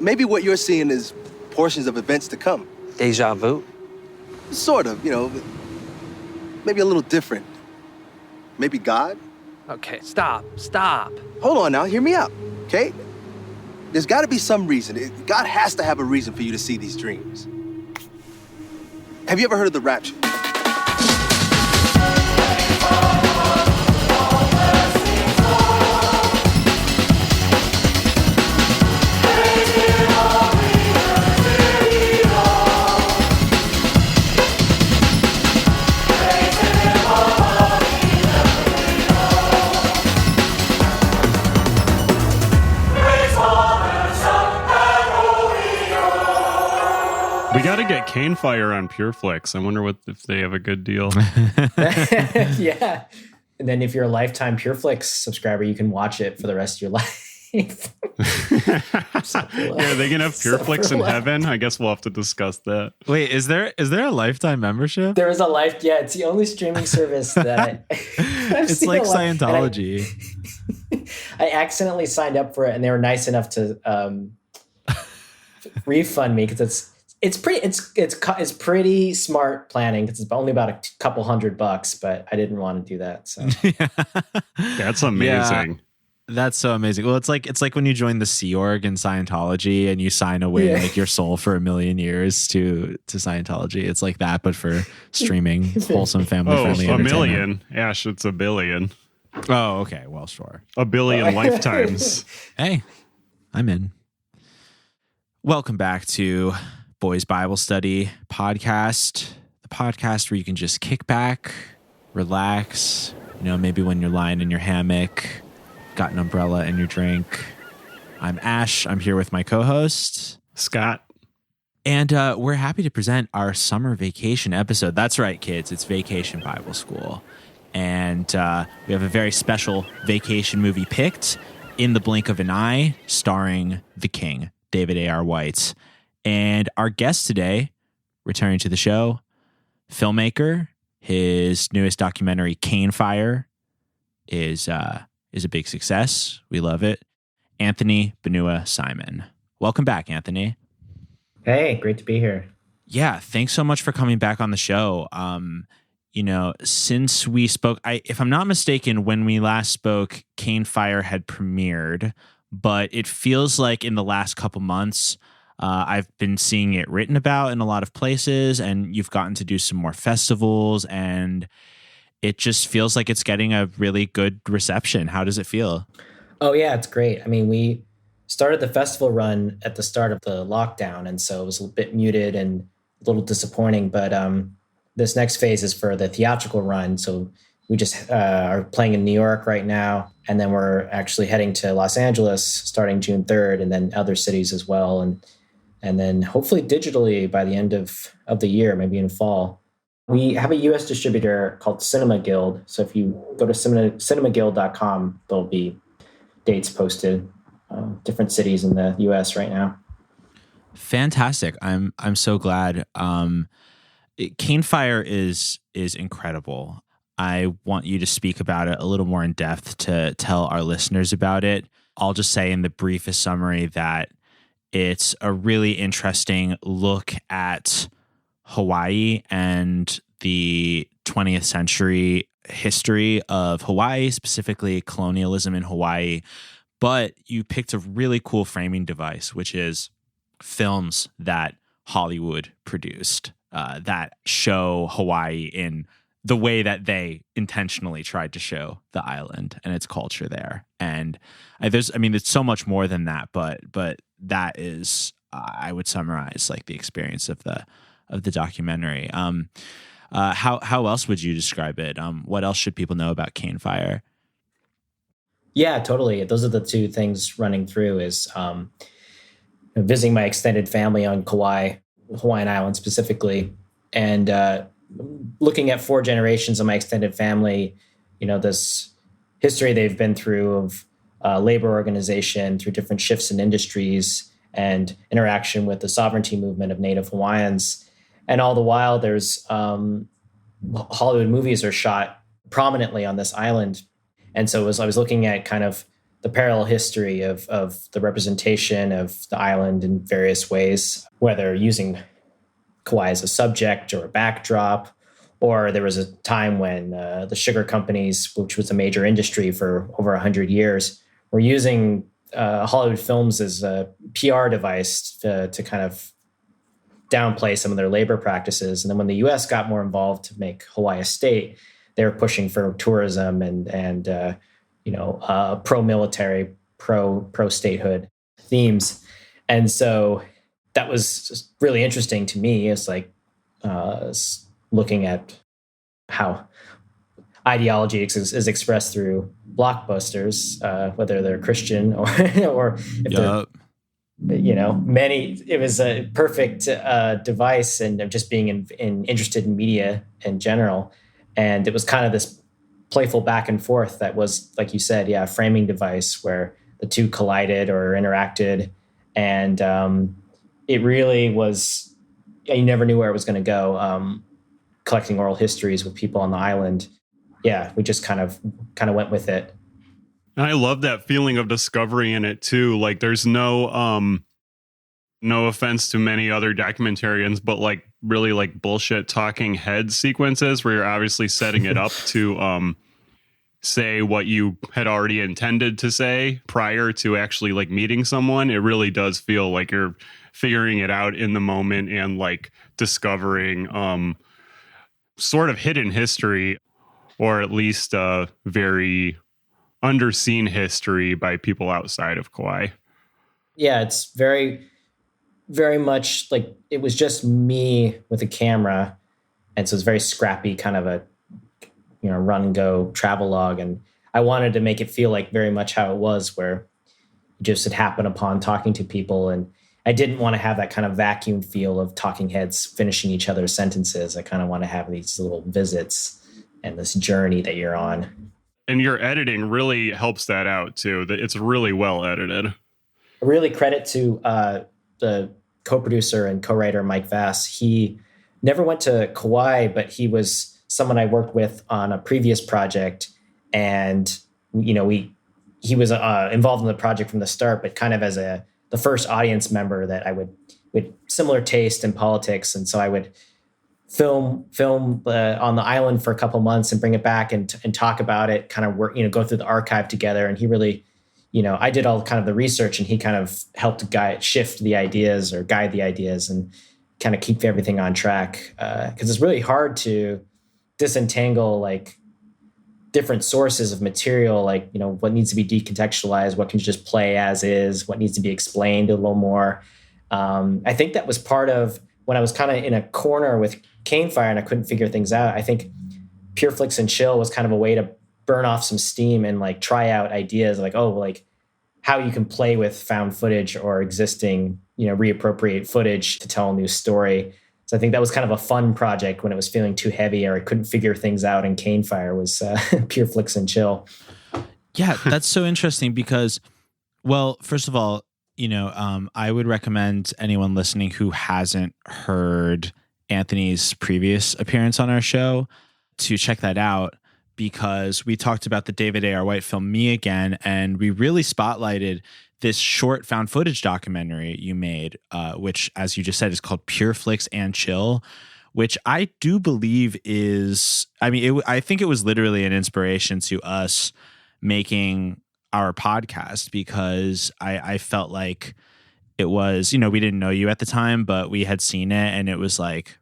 maybe what you're seeing is portions of events to come. Deja vu? Sort of, maybe a little different. Maybe God? Okay, stop. Hold on now, hear me out, okay? There's gotta be some reason. God has to have a reason for you to see these dreams. Have you ever heard of the rapture? We got to get Cane Fire on Pure Flix. I wonder if they have a good deal. Yeah. And then if you're a lifetime Pure Flix subscriber, you can watch it for the rest of your life. Yeah, they can have Pure Flix in heaven. I guess we'll have to discuss that. Wait, is there a lifetime membership? There is it's the only streaming service that it's like Scientology. I accidentally signed up for it, and they were nice enough to refund me because it's pretty smart planning because it's only about a couple $100, but I didn't want to do that. So That's amazing. Yeah, that's so amazing. Well, it's like when you join the Sea Org in Scientology and you sign away like your soul for 1 million years to Scientology. It's like that, but for streaming, wholesome, family-friendly entertainment. 1 million. Ash, it's 1 billion. Oh, okay. Well, sure. 1 billion lifetimes. Hey, I'm in. Welcome back to Boys Bible Study podcast, the podcast where you can just kick back, relax, maybe when you're lying in your hammock, got an umbrella and your drink. I'm Ash. I'm here with my co-host, Scott. And we're happy to present our summer vacation episode. That's right, kids. It's Vacation Bible School. And we have a very special vacation movie picked, In the Blink of an Eye, starring the King, David A.R. White. And our guest today, returning to the show, filmmaker. His newest documentary, Cane Fire, is a big success. We love it. Anthony Banua-Simon. Welcome back, Anthony. Hey, great to be here. Yeah, thanks so much for coming back on the show. Since we spoke, if I'm not mistaken, when we last spoke, Cane Fire had premiered, but it feels like in the last couple months, I've been seeing it written about in a lot of places, and you've gotten to do some more festivals, and it just feels like it's getting a really good reception. How does it feel? Oh, yeah, it's great. I mean, we started the festival run at the start of the lockdown, and so it was a bit muted and a little disappointing, but this next phase is for the theatrical run, so we just are playing in New York right now, and then we're actually heading to Los Angeles starting June 3rd, and then other cities as well, and then hopefully digitally by the end of the year, maybe in fall. We have a U.S. distributor called Cinema Guild. So if you go to cinemaguild.com, there'll be dates posted, different cities in the U.S. right now. Fantastic. I'm so glad. Cane Fire is incredible. I want you to speak about it a little more in depth to tell our listeners about it. I'll just say in the briefest summary that it's a really interesting look at Hawaii and the 20th century history of Hawaii, specifically colonialism in Hawaii. But you picked a really cool framing device, which is films that Hollywood produced that show Hawaii in the way that they intentionally tried to show the island and its culture there. And there's so much more than that, but that is, I would summarize like the experience of the documentary. How else would you describe it? What else should people know about Cane Fire? Yeah, totally. Those are the two things running through is visiting my extended family on Kauai, Hawaiian Island specifically, and looking at 4 generations of my extended family, this history they've been through of labor organization through different shifts in industries and interaction with the sovereignty movement of Native Hawaiians. And all the while, there's Hollywood movies are shot prominently on this island. And so I was looking at kind of the parallel history of the representation of the island in various ways, whether using Kauai as a subject or a backdrop, or there was a time when the sugar companies, which was a major industry for over 100 years, were using Hollywood films as a PR device to kind of downplay some of their labor practices. And then when the U.S. got more involved to make Hawaii a state, they were pushing for tourism and pro-military, pro-statehood themes. And so that was just really interesting to me. It's like looking at how ideology is expressed through blockbusters, whether they're Christian or if they're, it was a perfect device and of just being interested in media in general. And it was kind of this playful back and forth that was, like you said, a framing device where the two collided or interacted. And it really was, you never knew where it was going to go. Collecting oral histories with people on the island. Yeah, we just kind of went with it. And I love that feeling of discovery in it too. Like there's no offense to many other documentarians, but like really like bullshit talking head sequences where you're obviously setting it up to say what you had already intended to say prior to actually like meeting someone. It really does feel like you're figuring it out in the moment and like discovering sort of hidden history, or at least a very underseen history by people outside of Kauai. Yeah, it's very, very much like it was just me with a camera. And so it's very scrappy, kind of a, run and go travelogue. And I wanted to make it feel like very much how it was, where it just had happened upon talking to people. And I didn't want to have that kind of vacuum feel of talking heads finishing each other's sentences. I kind of want to have these little visits and this journey that you're on. And your editing really helps that out too. It's really well edited. Really credit to the co-producer and co-writer Mike Vass. He never went to Kauai, but he was someone I worked with on a previous project. And, he was involved in the project from the start, but kind of as the first audience member that I would with similar taste in politics. And so I would film on the island for a couple months and bring it back and talk about it, kind of work, go through the archive together. And he really, I did all kind of the research and he kind of helped shift the ideas or guide the ideas and kind of keep everything on track. Because it's really hard to disentangle like different sources of material, like, what needs to be decontextualized, what can just play as is, what needs to be explained a little more. I think that was part of when I was kind of in a corner with Cane Fire and I couldn't figure things out. I think Pure Flix and Chill was kind of a way to burn off some steam and like try out ideas like, how you can play with found footage or existing, reappropriate footage to tell a new story. So I think that was kind of a fun project when it was feeling too heavy or I couldn't figure things out, and Cane Fire was Pure Flix and Chill. Yeah, that's so interesting because, well, first of all, I would recommend anyone listening who hasn't heard Anthony's previous appearance on our show to check that out, because we talked about the David A.R. White film Me Again, and we really spotlighted this short found footage documentary you made, which, as you just said, is called Pure Flix and Chill, which I do believe is, I think it was literally an inspiration to us making our podcast, because I felt like it was, we didn't know you at the time, but we had seen it and it was like,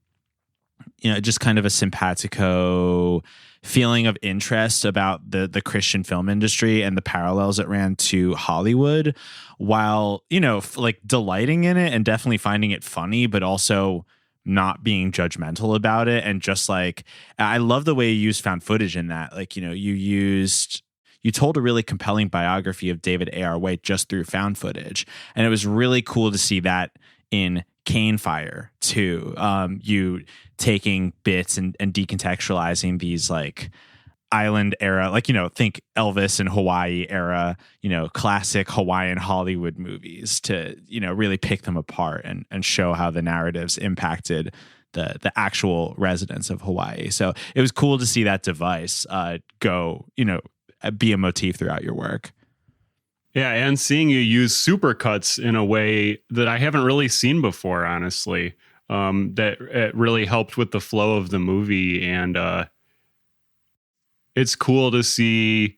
just kind of a simpatico feeling of interest about the Christian film industry and the parallels it ran to Hollywood, while, like delighting in it and definitely finding it funny, but also not being judgmental about it. And just like, I love the way you used found footage in that. Like, you told a really compelling biography of David A.R. White just through found footage. And it was really cool to see that in Cane Fire too. You taking bits and decontextualizing these like island era, like, think Elvis and Hawaii era, classic Hawaiian Hollywood movies to, really pick them apart and show how the narratives impacted the actual residents of Hawaii. So it was cool to see that device go, be a motif throughout your work. Yeah, and seeing you use supercuts in a way that I haven't really seen before, honestly, that it really helped with the flow of the movie. And it's cool to see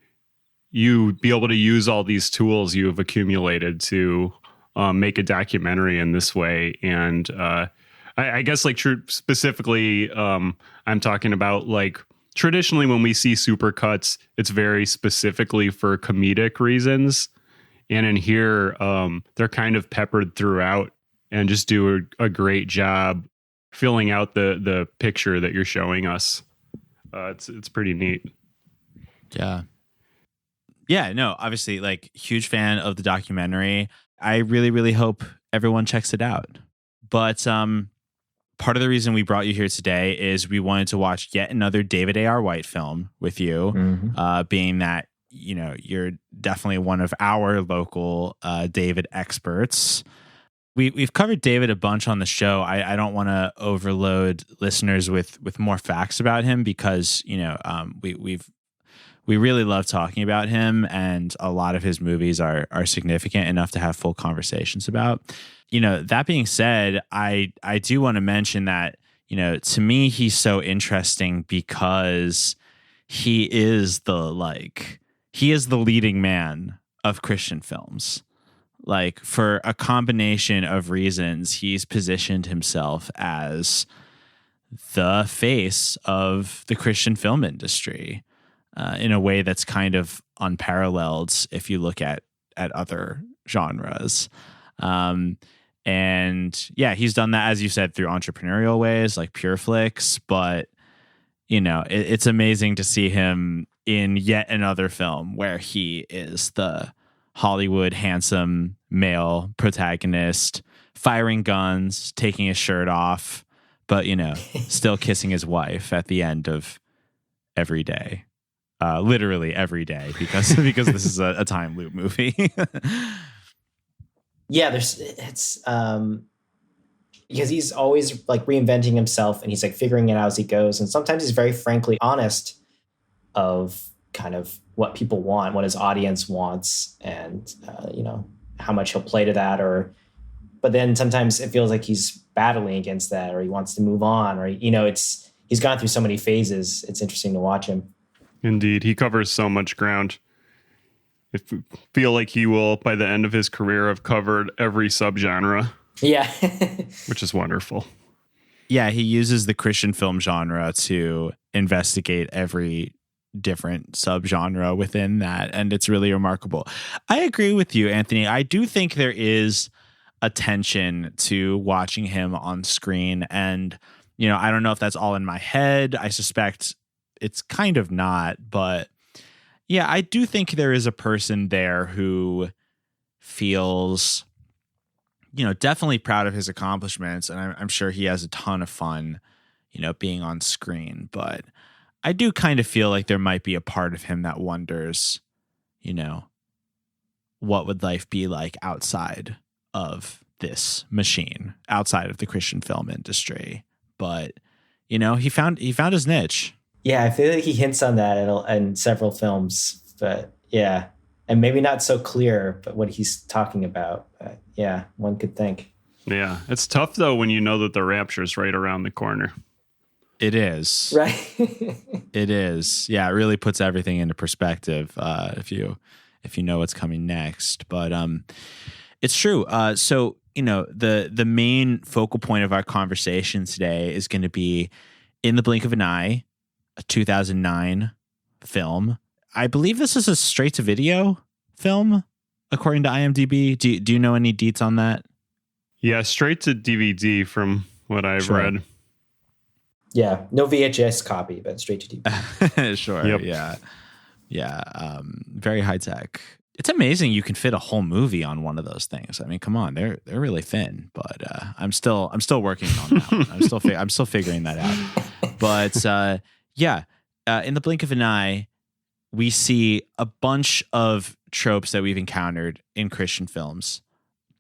you be able to use all these tools you have accumulated to make a documentary in this way. And I guess like specifically, I'm talking about like traditionally when we see supercuts, it's very specifically for comedic reasons. And in here, they're kind of peppered throughout and just do a great job filling out the picture that you're showing us. It's pretty neat. Yeah. Yeah, no, obviously, like, huge fan of the documentary. I really, really hope everyone checks it out. But part of the reason we brought you here today is we wanted to watch yet another David A.R. White film with you, being that, you know, you're definitely one of our local David experts. We've covered David a bunch on the show. I don't want to overload listeners with more facts about him because, you know, we really love talking about him, and a lot of his movies are significant enough to have full conversations about. You know, that being said, I do want to mention that, you know, to me, he's so interesting because he is the leading man of Christian films. Like, for a combination of reasons, he's positioned himself as the face of the Christian film industry in a way that's kind of unparalleled if you look at other genres. And yeah, he's done that, as you said, through entrepreneurial ways like Pure Flix. But, you know, it's amazing to see him in yet another film where he is the Hollywood handsome male protagonist, firing guns, taking his shirt off, but, you know, still kissing his wife at the end of every day. Literally every day, because this is a time loop movie. Yeah, it's because he's always like reinventing himself, and he's like figuring it out as he goes. And sometimes he's very frankly honest of kind of what people want, what his audience wants, and you know, how much he'll play to that. But then sometimes it feels like he's battling against that, or he wants to move on, or, you know, he's gone through so many phases. It's interesting to watch him. Indeed, he covers so much ground. I feel like he will, by the end of his career, have covered every subgenre. Yeah. Which is wonderful. Yeah, he uses the Christian film genre to investigate every different subgenre within that, and it's really remarkable. I agree with you, Anthony. I do think there is a tension to watching him on screen, and, you know, I don't know if that's all in my head. I suspect it's kind of not, but yeah, I do think there is a person there who feels, you know, definitely proud of his accomplishments, and I'm sure he has a ton of fun, you know, being on screen. But I do kind of feel like there might be a part of him that wonders, you know, what would life be like outside of this machine, outside of the Christian film industry. But, you know, he found his niche. Yeah, I feel like he hints on that in several films, but yeah, and maybe not so clear, but what he's talking about. But yeah, one could think. Yeah, it's tough though when you know that the rapture's right around the corner. It is. Right. It is. Yeah, it really puts everything into perspective if you know what's coming next. But it's true. So, you know, the main focal point of our conversation today is going to be In the Blink of an Eye, a 2009 film. I believe this is a straight-to-video film, according to IMDb. Do you know any deets on that? Yeah, straight to DVD from what I've read. Yeah, no VHS copy, but straight to DVD. Sure. Yep. Yeah. Very high tech. It's amazing you can fit a whole movie on one of those things. I mean, come on, they're really thin, but I'm still working on that one. I'm still figuring that out. But yeah, in the blink of an eye, we see a bunch of tropes that we've encountered in Christian films,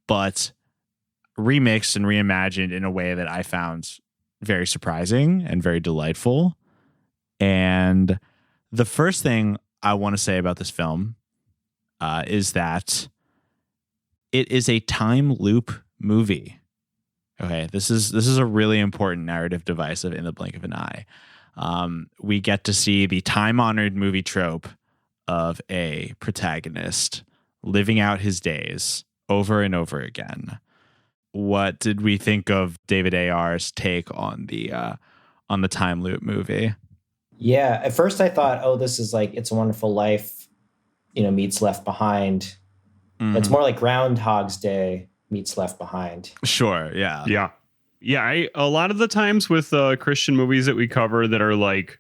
but remixed and reimagined in a way that I found very surprising and very delightful. And the first thing I want to say about this film is that it is a time loop movie. Okay, this is a really important narrative device of In the Blink of an Eye. We get to see the time-honored movie trope of a protagonist living out his days over and over again. What did we think of David A.R.'s take on the time loop movie? Yeah, at first I thought, oh, this is like It's a Wonderful Life, meets Left Behind. Mm-hmm. It's more like Groundhog's Day meets Left Behind. Sure, yeah. Yeah, a lot of the times with Christian movies that we cover that are like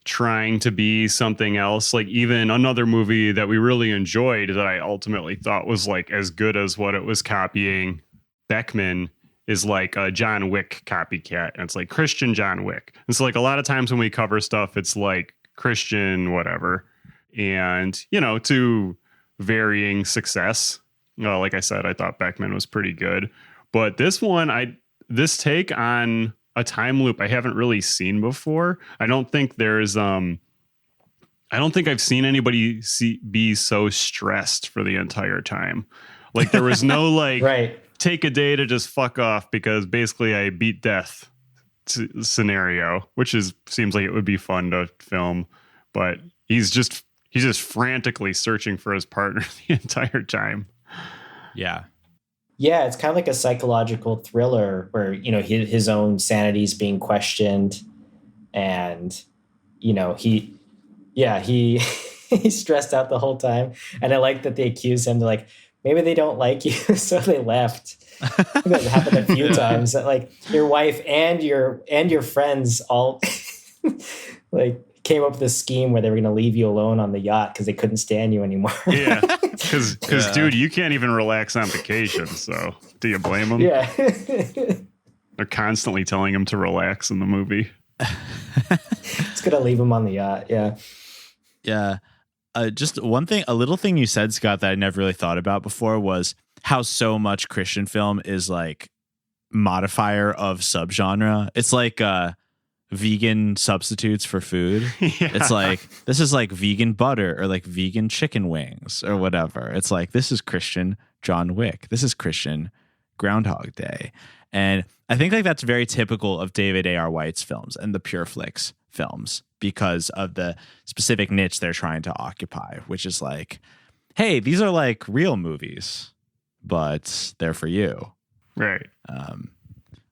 trying to be something else, like even another movie that we really enjoyed that I ultimately thought was like as good as what it was copying, Beckman, is like a John Wick copycat, and it's like Christian John Wick. And so like a lot of times when we cover stuff, it's like Christian whatever, and to varying success. Like I said, I thought Beckman was pretty good, but this this take on a time loop I haven't really seen before. I don't think I've seen anybody be so stressed for the entire time. Like there was no like right. Take a day to just fuck off because basically I beat death scenario, which seems like it would be fun to film, but he's just frantically searching for his partner the entire time. Yeah. Yeah, it's kind of like a psychological thriller where, his own sanity is being questioned, and, he he's stressed out the whole time. And I like that they accuse him. They're like, maybe they don't like you, so they left. That happened a few times. That like your wife and your friends all like came up with a scheme where they were going to leave you alone on the yacht because they couldn't stand you anymore. Yeah, because dude, you can't even relax on vacation. So do you blame them? Yeah, they're constantly telling him to relax in the movie. It's gonna leave him on the yacht. Yeah, yeah. Just one thing, a little thing you said, Scott, that I never really thought about before was how so much Christian film is like modifier of subgenre. It's like vegan substitutes for food. Yeah. It's like, this is like vegan butter or like vegan chicken wings or whatever. It's like, this is Christian John Wick. This is Christian Groundhog Day. And I think like that's very typical of David A.R. White's films and the Pure Flix films because of the specific niche they're trying to occupy, which is like, hey, these are like real movies, but they're for you. Right.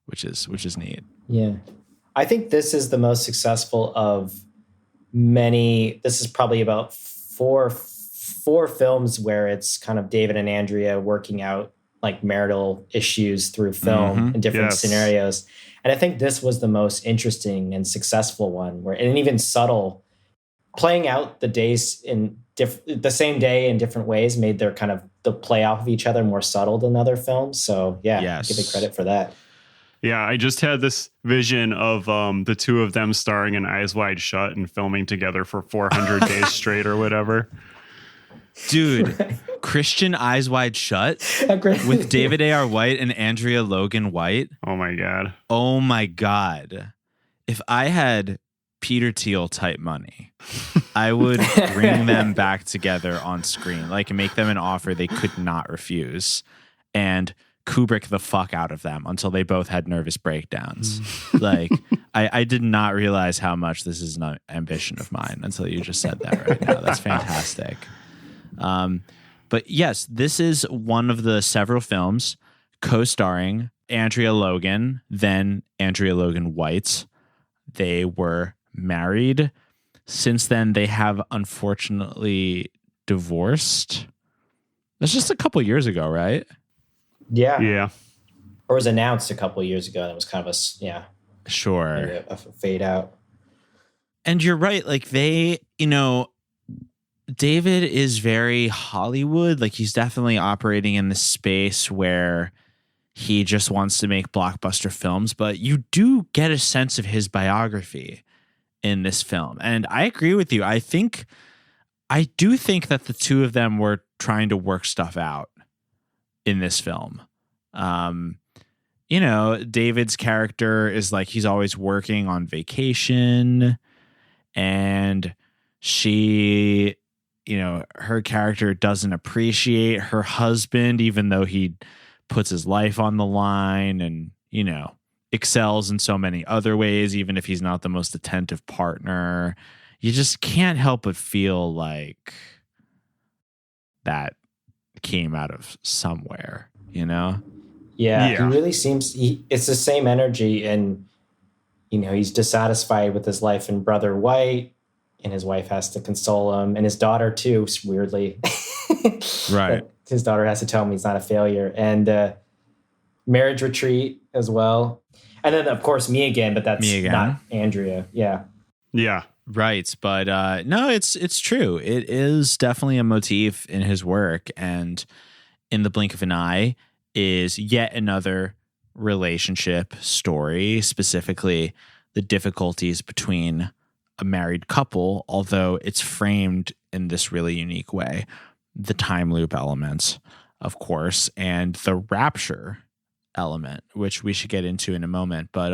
Which is neat. Yeah. I think this is the most successful of many. This is probably about four films where it's kind of David and Andrea working out like marital issues through film in different scenarios. And I think this was the most interesting and successful one and even subtle, playing out the days in the same day in different ways made their kind of the play off of each other more subtle than other films. So give it credit for that. Yeah, I just had this vision of the two of them starring in Eyes Wide Shut and filming together for 400 days straight or whatever. Dude, Christian Eyes Wide Shut with David A.R. White and Andrea Logan White. Oh my God. Oh my God. If I had Peter Thiel type money, I would bring them back together on screen, like make them an offer they could not refuse, and Kubrick the fuck out of them until they both had nervous breakdowns. Like, I did not realize how much this is an ambition of mine until you just said that right now. That's fantastic. But yes, this is one of the several films co-starring Andrea Logan, then Andrea Logan White. They were married. Since then, they have unfortunately divorced. That's just a couple years ago, right? Yeah. Yeah. Or was announced a couple of years ago. And it was kind of Sure. a fade out. And you're right. Like they, David is very Hollywood. Like he's definitely operating in the space where he just wants to make blockbuster films, but you do get a sense of his biography in this film. And I agree with you. I do think that the two of them were trying to work stuff out in this film. David's character is like, he's always working on vacation, and she her character doesn't appreciate her husband, even though he puts his life on the line and, excels in so many other ways, even if he's not the most attentive partner. You just can't help but feel like that came out of somewhere, Yeah, he really seems, it's the same energy, and, he's dissatisfied with his life in Brother White, and his wife has to console him, and his daughter too, weirdly. Right. His daughter has to tell him he's not a failure, and Marriage Retreat as well. And then, of course, Me Again, but that's not Andrea. Yeah. Yeah. Right. But no, it's true. It is definitely a motif in his work. And In the Blink of an Eye is yet another relationship story, specifically the difficulties between a married couple, although it's framed in this really unique way. The time loop elements, of course, and the rapture element, which we should get into in a moment. But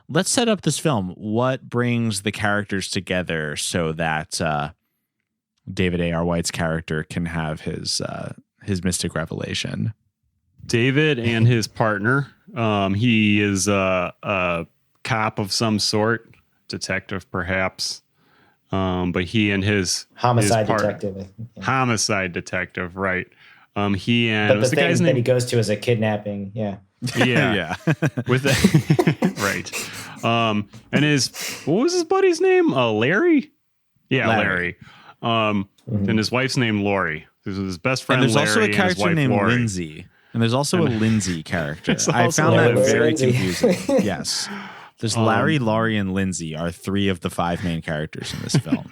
let's set up this film. What brings the characters together so that David A.R. White's character can have his mystic revelation? David and his partner. He is a cop of some sort, detective perhaps. But he and his Homicide his detective. I think, yeah. Homicide detective, right? He and but what's the the guy's thing name? that he goes to is a kidnapping. Yeah. Yeah. With right. And what was his buddy's name? Larry? Yeah, Larry. And his wife's name Lori. This is his best friend. And there's Larry also a character and his wife, named Lori. Lindsay. And there's also a Lindsay character. I also found that Lindsay. very confusing. Yes. There's Larry, Laurie, and Lindsay are 3 of the 5 main characters in this film.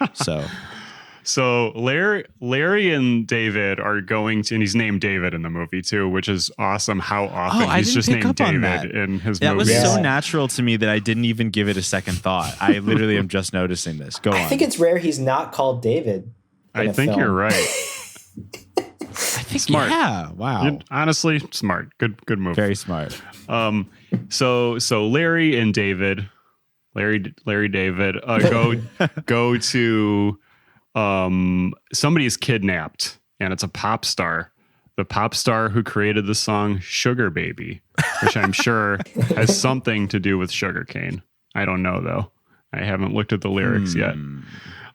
So Larry and David are going to, and he's named David in the movie too, which is awesome. How often he's just named David in his that movies. was so natural to me that I didn't even give it a second thought. I literally am just noticing this. Go on. I think it's rare he's not called David. I think you're right. I think Smart. Yeah. Wow. Honestly, smart. Good move. Very smart. So Larry and David, Larry David, go to somebody is kidnapped, and it's a pop star. The pop star who created the song Sugar Baby, which I'm sure has something to do with sugarcane. I don't know though. I haven't looked at the lyrics yet.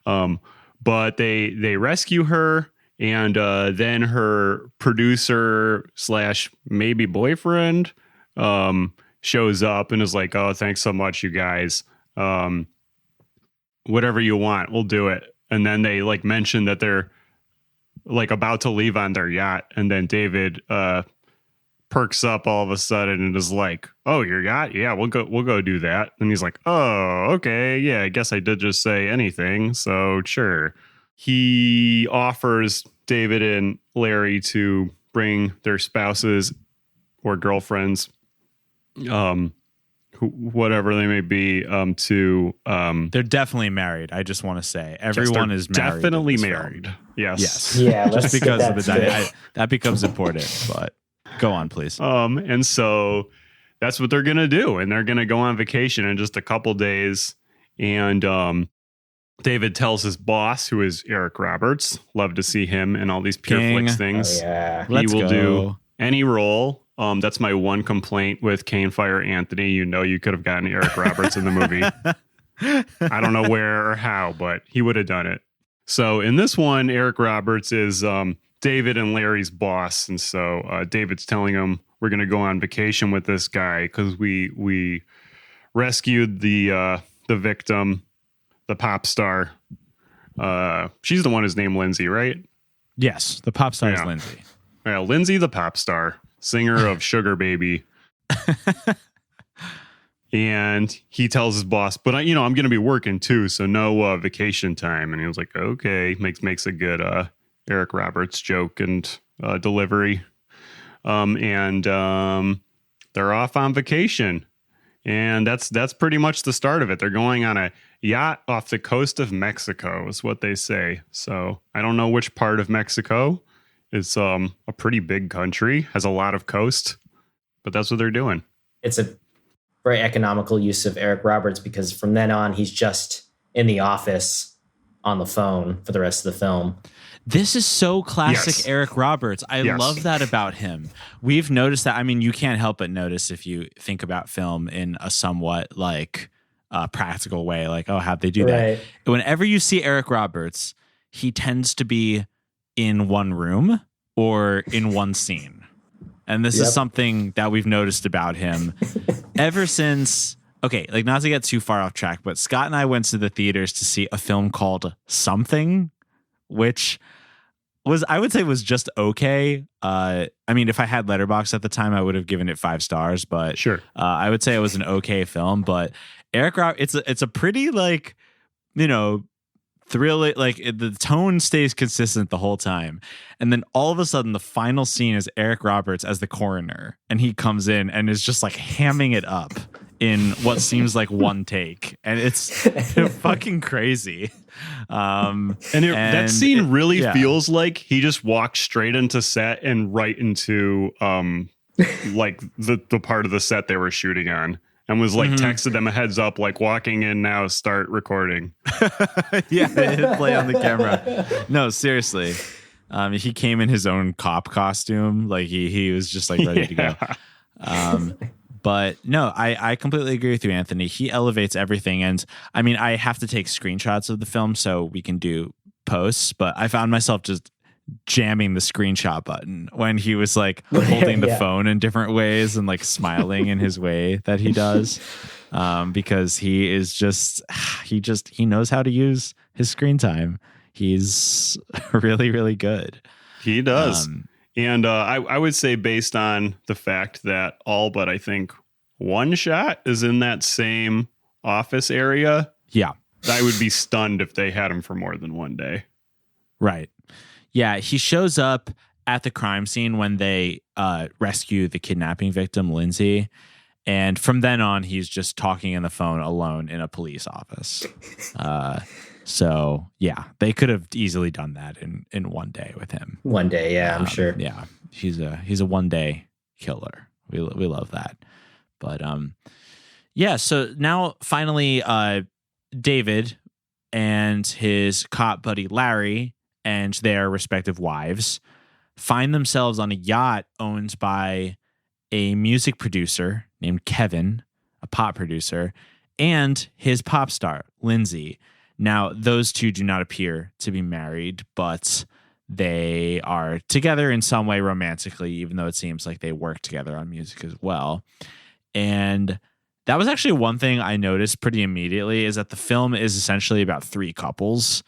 But they rescue her, and then her producer / maybe boyfriend shows up and is like, "Oh, thanks so much, you guys. Whatever you want, we'll do it." And then they mention that they're about to leave on their yacht, and then David perks up all of a sudden and is like, "Oh, your yacht? Yeah, we'll go do that." And he's like, "Oh, okay, yeah, I guess I did just say anything, so sure." He offers David and Larry to bring their spouses or girlfriends, whatever they may be, to they're definitely married. I just want to say everyone is married. Definitely married. Yes. Yeah. Just because of the that becomes important. But go on, please. And so that's what they're gonna do, and they're gonna go on vacation in just a couple days. And David tells his boss, who is Eric Roberts, love to see him in all these Pure Flix things. Oh, yeah. He will do any role. That's my one complaint with Cane Fire Anthony. You could have gotten Eric Roberts in the movie. I don't know where or how, but he would have done it. So in this one, Eric Roberts is David and Larry's boss. And so David's telling him, we're going to go on vacation with this guy because we rescued the victim, the pop star. She's the one who's named Lindsay, right? Yes, the pop star is Lindsay. Yeah, Lindsay, the pop star, singer of Sugar Baby. And he tells his boss, but I'm going to be working too, so no vacation time. And he was like, okay, makes a good Eric Roberts joke and delivery. And they're off on vacation. And that's pretty much the start of it. They're going on a yacht off the coast of Mexico is what they say. So I don't know which part of Mexico. It's a pretty big country, has a lot of coast, but that's what they're doing. It's a very economical use of Eric Roberts because from then on, he's just in the office on the phone for the rest of the film. This is so classic Yes. Eric Roberts. I Yes. love that about him. We've noticed that. I mean, you can't help but notice if you think about film in a somewhat like practical way, like, oh, how'd they do Right. that? Whenever you see Eric Roberts, he tends to be in one room or in one scene. And this is something that we've noticed about him ever since. Okay, like not to get too far off track, but Scott and I went to the theaters to see a film called Something, which was, I would say, was just okay. I mean, if I had Letterboxd at the time, I would have given it 5 stars, but Sure. I would say it was an okay film. But Eric Roberts, it's a pretty like, you know, thrill. Like the tone stays consistent the whole time, and then all of a sudden, the final scene is Eric Roberts as the coroner, and he comes in and is just like hamming it up in what seems like one take, and it's fucking crazy. That scene really feels like he just walked straight into set and right into like the part of the set they were shooting on, and was like texted them a heads up, like walking in now, start recording. Yeah, they hit play on the camera. No, seriously. He came in his own cop costume, like he was just like ready to go. But no, I completely agree with you, Anthony. He elevates everything. And I mean, I have to take screenshots of the film so we can do posts, but I found myself just jamming the screenshot button when he was like holding the phone in different ways and like smiling in his way that he does. Because he is he knows how to use his screen time. He's really, really good. He does. And I would say, based on the fact that all but I think one shot is in that same office area, Yeah. I would be stunned if they had him for more than one day. Right. Yeah. He shows up at the crime scene when they rescue the kidnapping victim, Lindsay. And from then on, he's just talking on the phone alone in a police office. So yeah, they could have easily done that in one day with him. One day, yeah, I'm sure. Yeah, he's a one day killer. We love that. But yeah. So now finally, David and his cop buddy Larry and their respective wives find themselves on a yacht owned by a music producer named Kevin, a pop producer, and his pop star Lindsay. Now, those two do not appear to be married, but they are together in some way romantically, even though it seems like they work together on music as well. And that was actually one thing I noticed pretty immediately, is that the film is essentially about 3 couples,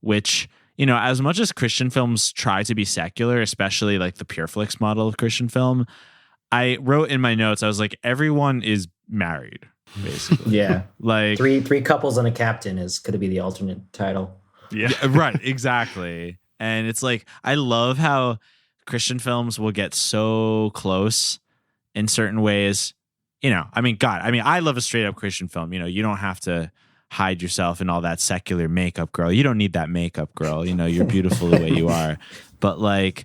which, you know, as much as Christian films try to be secular, especially like the Pure Flix model of Christian film, I wrote in my notes, I was like, everyone is married. Basically, Yeah. like Three couples and a captain could be the alternate title. Yeah. right, exactly. And it's like, I love how Christian films will get so close in certain ways. You know, I mean, God, I mean, I love a straight up Christian film. You know, you don't have to hide yourself in all that secular makeup, girl. You don't need that makeup, girl. You know, you're beautiful the way you are. But like,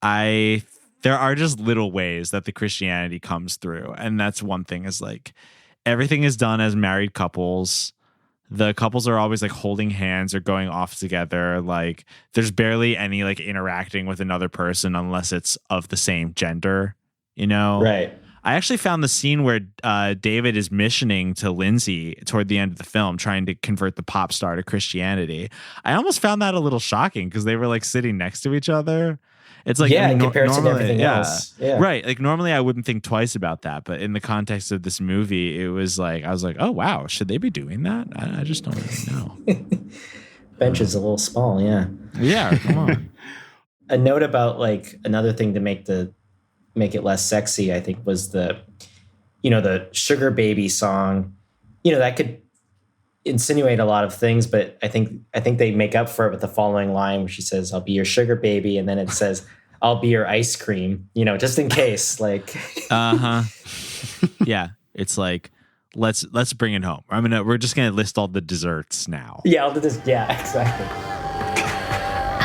there are just little ways that the Christianity comes through. And that's one thing, is like, everything is done as married couples. The couples are always like holding hands or going off together. Like there's barely any like interacting with another person unless it's of the same gender, you know? Right. I actually found the scene where David is missioning to Lindsay toward the end of the film, trying to convert the pop star to Christianity. I almost found that a little shocking because they were like sitting next to each other. It's like, in comparison to everything yeah, else. Yeah. Right. Like normally I wouldn't think twice about that, but in the context of this movie, it was like, I was like, oh wow, should they be doing that? I just don't really know. Bench is a little small, yeah. Yeah, come on. A note about like another thing to make it less sexy, I think, was the Sugar Baby song. You know, that could insinuate a lot of things, but I think they make up for it with the following line where she says, "I'll be your sugar baby," and then it says, "I'll be your ice cream," you know, just in case. Like Yeah. It's like, let's bring it home. We're just gonna list all the desserts now. Yeah, I'll do this. Yeah, exactly.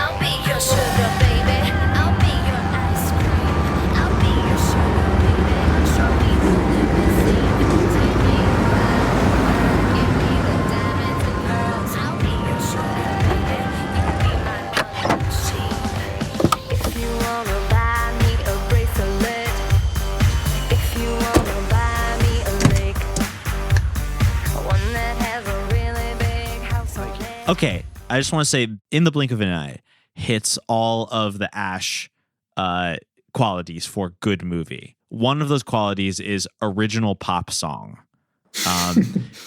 I'll be your sugar baby. I'll be your ice cream. I'll be your sugar baby. I'll show you the take me around. Give me the diamonds and pearls. I'll be your sugar baby. Okay, I just want to say, In the Blink of an Eye hits all of the Ash qualities for good movie. One of those qualities is original pop song.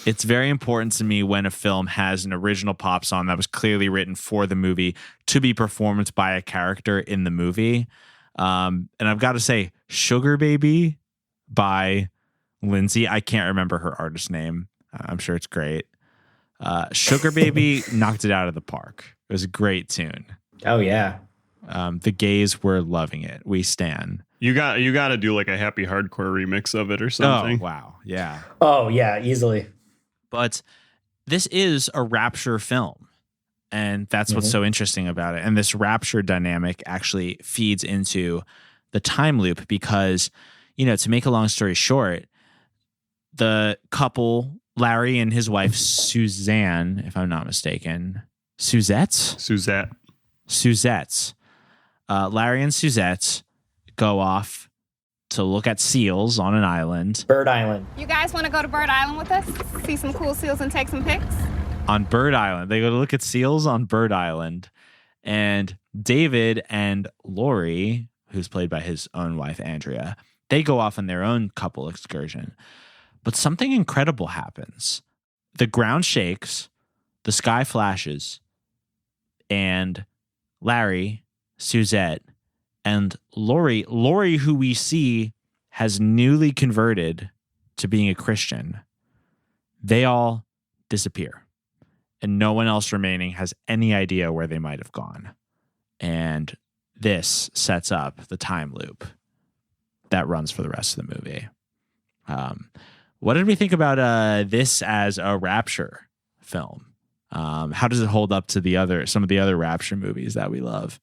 It's very important to me when a film has an original pop song that was clearly written for the movie to be performed by a character in the movie. And I've got to say, Sugar Baby by Lindsay. I can't remember her artist name. I'm sure it's great. Sugar Baby knocked it out of the park. It was a great tune. Oh, yeah. The gays were loving it. We stan. You got to do like a happy hardcore remix of it or something. Oh, wow. Yeah. Oh, yeah, easily. But this is a rapture film. And that's what's so interesting about it. And this rapture dynamic actually feeds into the time loop because, you know, to make a long story short, the couple, Larry and his wife, Suzanne, if I'm not mistaken. Suzette. Larry and Suzette go off to look at seals on an island. Bird Island. You guys want to go to Bird Island with us? See some cool seals and take some pics? On Bird Island. They go to look at seals on Bird Island. And David and Lori, who's played by his own wife, Andrea, they go off on their own couple excursion. But something incredible happens. The ground shakes, the sky flashes, and Larry, Suzette, and Lori, who we see has newly converted to being a Christian, they all disappear. And no one else remaining has any idea where they might have gone. And this sets up the time loop that runs for the rest of the movie. What did we think about this as a rapture film? How does it hold up to some of the other rapture movies that we love?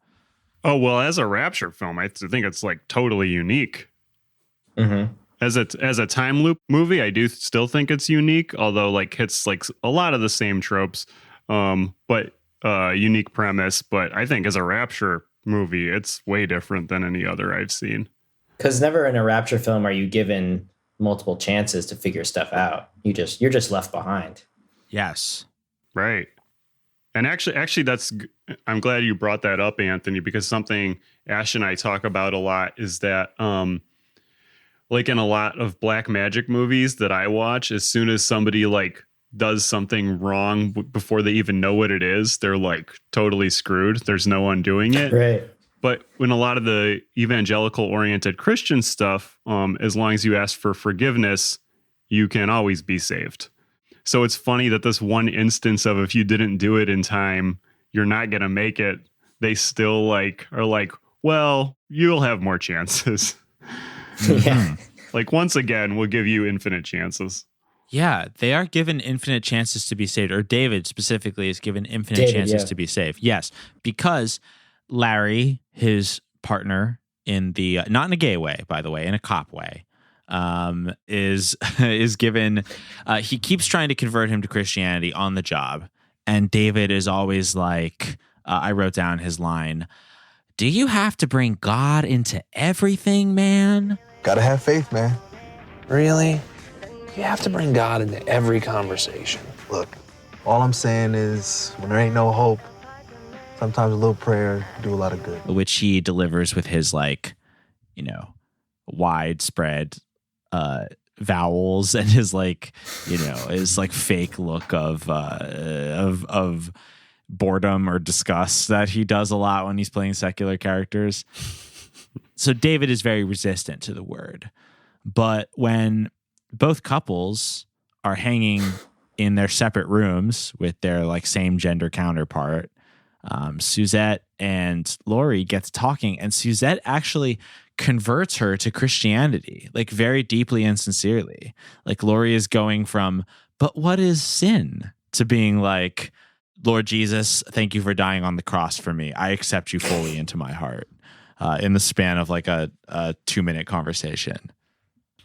Oh, well, as a rapture film, I think it's like totally unique. Mm-hmm. As a time loop movie, I do still think it's unique, although like hits like a lot of the same tropes, but unique premise. But I think as a rapture movie, it's way different than any other I've seen. Because never in a rapture film are you given multiple chances to figure stuff out. You're just left behind. Yes. Right. And actually, I'm glad you brought that up, Anthony, because something Ash and I talk about a lot is that, like in a lot of black magic movies that I watch, as soon as somebody like does something wrong before they even know what it is, they're like totally screwed. There's no undoing it. Right. But when a lot of the evangelical oriented Christian stuff, as long as you ask for forgiveness, you can always be saved. So it's funny that this one instance of if you didn't do it in time, you're not going to make it. They still like are like, well, you'll have more chances. Yeah. Like once again, we'll give you infinite chances. Yeah, they are given infinite chances to be saved, or David specifically is given infinite chances to be saved. Yes, because Larry, his partner in the, not in a gay way, by the way, in a cop way, is given, he keeps trying to convert him to Christianity on the job. And David is always like, I wrote down his line, "Do you have to bring God into everything, man?" Gotta have faith, man. Really? You have to bring God into every conversation. Look, all I'm saying is when there ain't no hope, sometimes a little prayer do a lot of good. Which he delivers with his like, you know, widespread vowels and his like, you know, his like fake look of boredom or disgust that he does a lot when he's playing secular characters. So David is very resistant to the word. But when both couples are hanging in their separate rooms with their like same gender counterpart, Suzette and Lori gets talking, and Suzette actually converts her to Christianity, like very deeply and sincerely. Like Lori is going from, but what is sin, to being like, Lord Jesus, thank you for dying on the cross for me. I accept you fully into my heart, in the span of like a 2-minute conversation.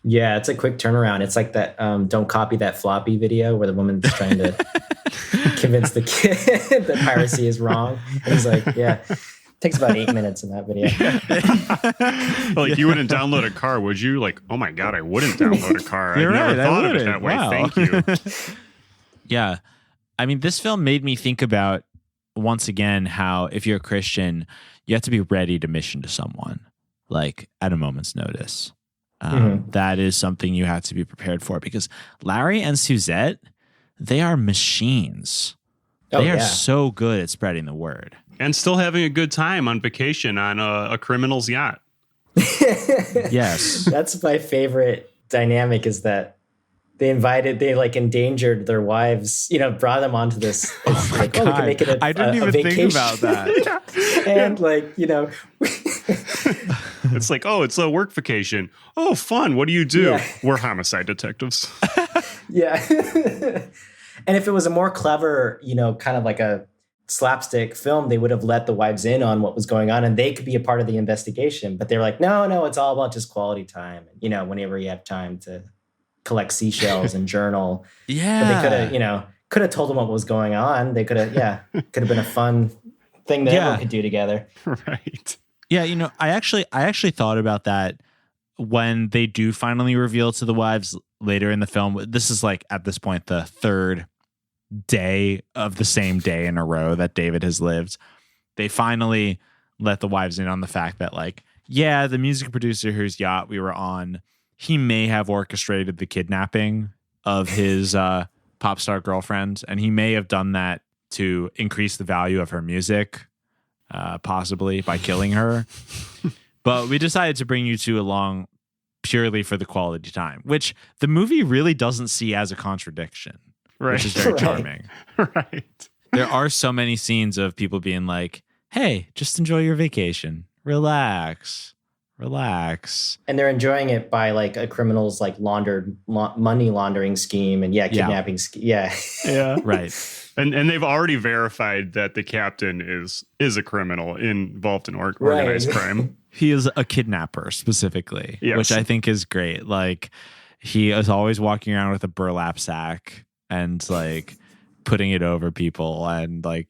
Yeah, it's a quick turnaround. It's like that don't copy that floppy video where the woman's trying to convince the kid that piracy is wrong. And he's like, yeah, it takes about 8 minutes in that video. Like you wouldn't download a car, would you? Like, oh my God, I wouldn't download a car. I never thought of it that way. Wow. Thank you. Yeah. I mean, this film made me think about, once again, how if you're a Christian, you have to be ready to mission to someone, like at a moment's notice. That is something you have to be prepared for, because Larry and Suzette, they are machines. They are so good at spreading the word. And still having a good time on vacation on a criminal's yacht. Yes. That's my favorite dynamic, is that they endangered their wives, brought them onto this. Oh my God. We can make it I didn't even think about that. And It's like, oh, it's a work vacation. Oh, fun. What do you do? Yeah. We're homicide detectives. Yeah. And if it was a more clever, kind of like a slapstick film, they would have let the wives in on what was going on and they could be a part of the investigation. But they were like, no, it's all about just quality time. Whenever you have time to collect seashells and journal. Yeah. But they could have told them what was going on. They could have been a fun thing that everyone could do together. Right. Yeah, I actually thought about that when they do finally reveal to the wives later in the film. This is like, at this point, the third day of the same day in a row that David has lived. They finally let the wives in on the fact that, the music producer whose yacht we were on, he may have orchestrated the kidnapping of his pop star girlfriend, and he may have done that to increase the value of her music, possibly by killing her. But we decided to bring you two along purely for the quality time, which the movie really doesn't see as a contradiction, Right. which is very charming. Right. There are so many scenes of people being like, hey, just enjoy your vacation. Relax. And they're enjoying it by a criminal's money laundering scheme and kidnapping scheme. Yeah. Right. And they've already verified that the captain is a criminal involved in organized crime. He is a kidnapper specifically, Yes. which I think is great. He is always walking around with a burlap sack and putting it over people and tying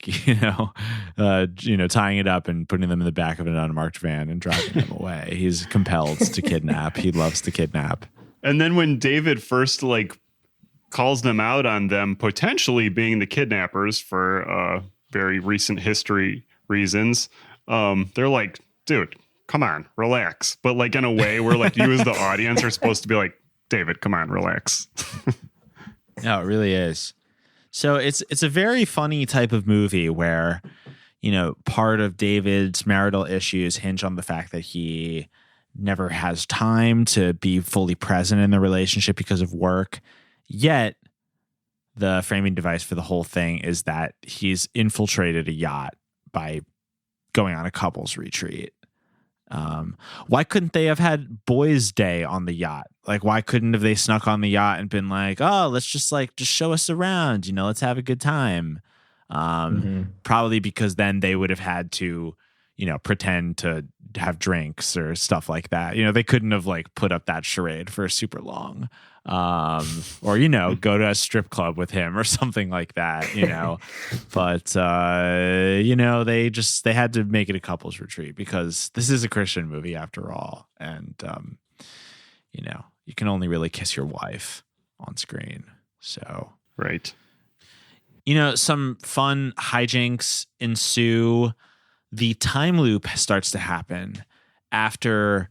it up and putting them in the back of an unmarked van and driving them away. He's compelled to kidnap. He loves to kidnap. And then when David first calls them out on them potentially being the kidnappers for very recent history reasons, they're like, dude, come on, relax. But in a way where you as the audience are supposed to be like, David, come on, relax. No, it really is. So it's a very funny type of movie where, part of David's marital issues hinge on the fact that he never has time to be fully present in the relationship because of work. Yet the framing device for the whole thing is that he's infiltrated a yacht by going on a couples retreat. Why couldn't they have had boys' day on the yacht? Why couldn't have they snuck on the yacht and been like, oh, let's just show us around, let's have a good time. Probably because then they would have had to, pretend to have drinks or stuff like that. They couldn't have put up that charade for super long. Or, go to a strip club with him or something like that, but, they had to make it a couples retreat because this is a Christian movie after all. And, you can only really kiss your wife on screen. So, Right. Some fun hijinks ensue. The time loop starts to happen after,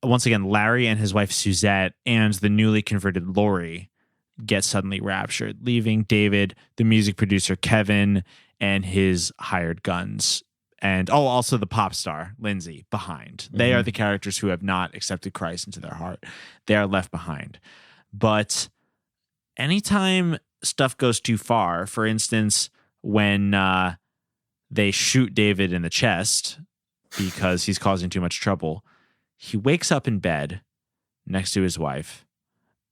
once again, Larry and his wife Suzette and the newly converted Lori get suddenly raptured, leaving David, the music producer Kevin, and his hired guns, and also the pop star Lindsay behind. They are the characters who have not accepted Christ into their heart. They are left behind. But anytime stuff goes too far, for instance, when they shoot David in the chest because he's causing too much trouble, he wakes up in bed next to his wife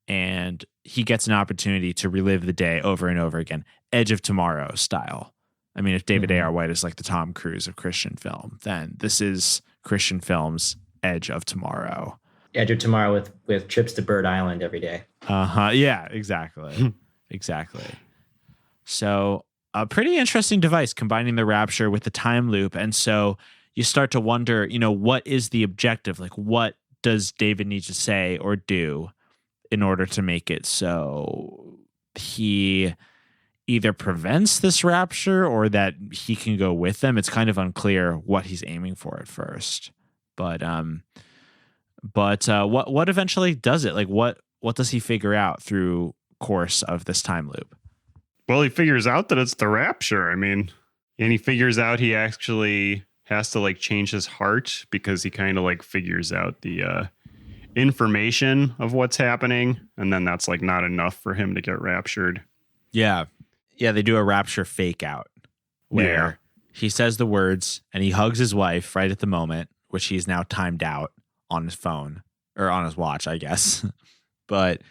and he gets an opportunity to relive the day over and over again, Edge of Tomorrow style. I mean, if David A.R. White is like the Tom Cruise of Christian film, then this is Christian film's Edge of Tomorrow. Edge of Tomorrow with trips to Bird Island every day. Yeah, exactly. Exactly. So a pretty interesting device combining the rapture with the time loop. And so you start to wonder, what is the objective? What does David need to say or do in order to make it so he either prevents this rapture or that he can go with them. It's kind of unclear what he's aiming for at first. But what eventually does it? Like what does he figure out through course of this time loop? Well, he figures out that it's the rapture. I mean, and he figures out he actually has to like change his heart because he kind of like figures out the information of what's happening, and then that's like not enough for him to get raptured. Yeah, they do a rapture fake out where he says the words and he hugs his wife right at the moment, which he's now timed out on his phone or on his watch, I guess. But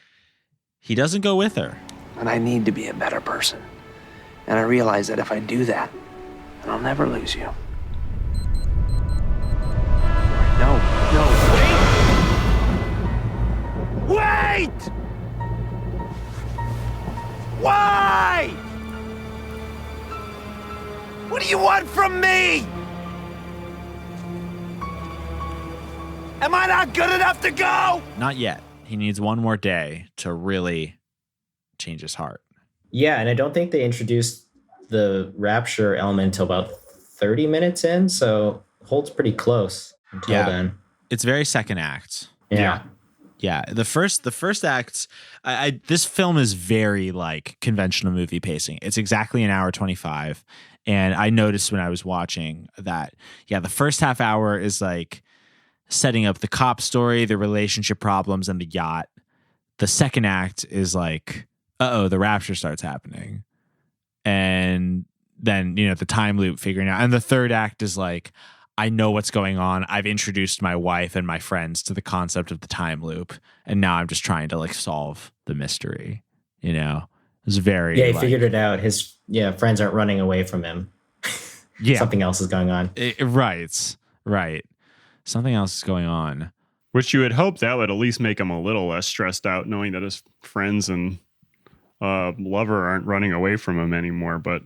he doesn't go with her. And I need to be a better person. And I realize that if I do that, then I'll never lose you. No, wait! Wait! Why? What do you want from me? Am I not good enough to go? Not yet. He needs one more day to really change his heart. Yeah, and I don't think they introduced the rapture element until about 30 minutes in, so holds pretty close until then. It's very second act. Yeah. Yeah, the first act, this film is very like conventional movie pacing. It's exactly an hour 25, and I noticed when I was watching that, the first half hour is like setting up the cop story, the relationship problems, and the yacht. The second act is like, the rapture starts happening, and then the time loop figuring out. And the third act is like, I know what's going on. I've introduced my wife and my friends to the concept of the time loop, and now I'm just trying to like solve the mystery. It's very he figured it out. His friends aren't running away from him. Something else is going on. Right. Something else is going on. Which you would hope that would at least make him a little less stressed out, knowing that his friends and lover aren't running away from him anymore. But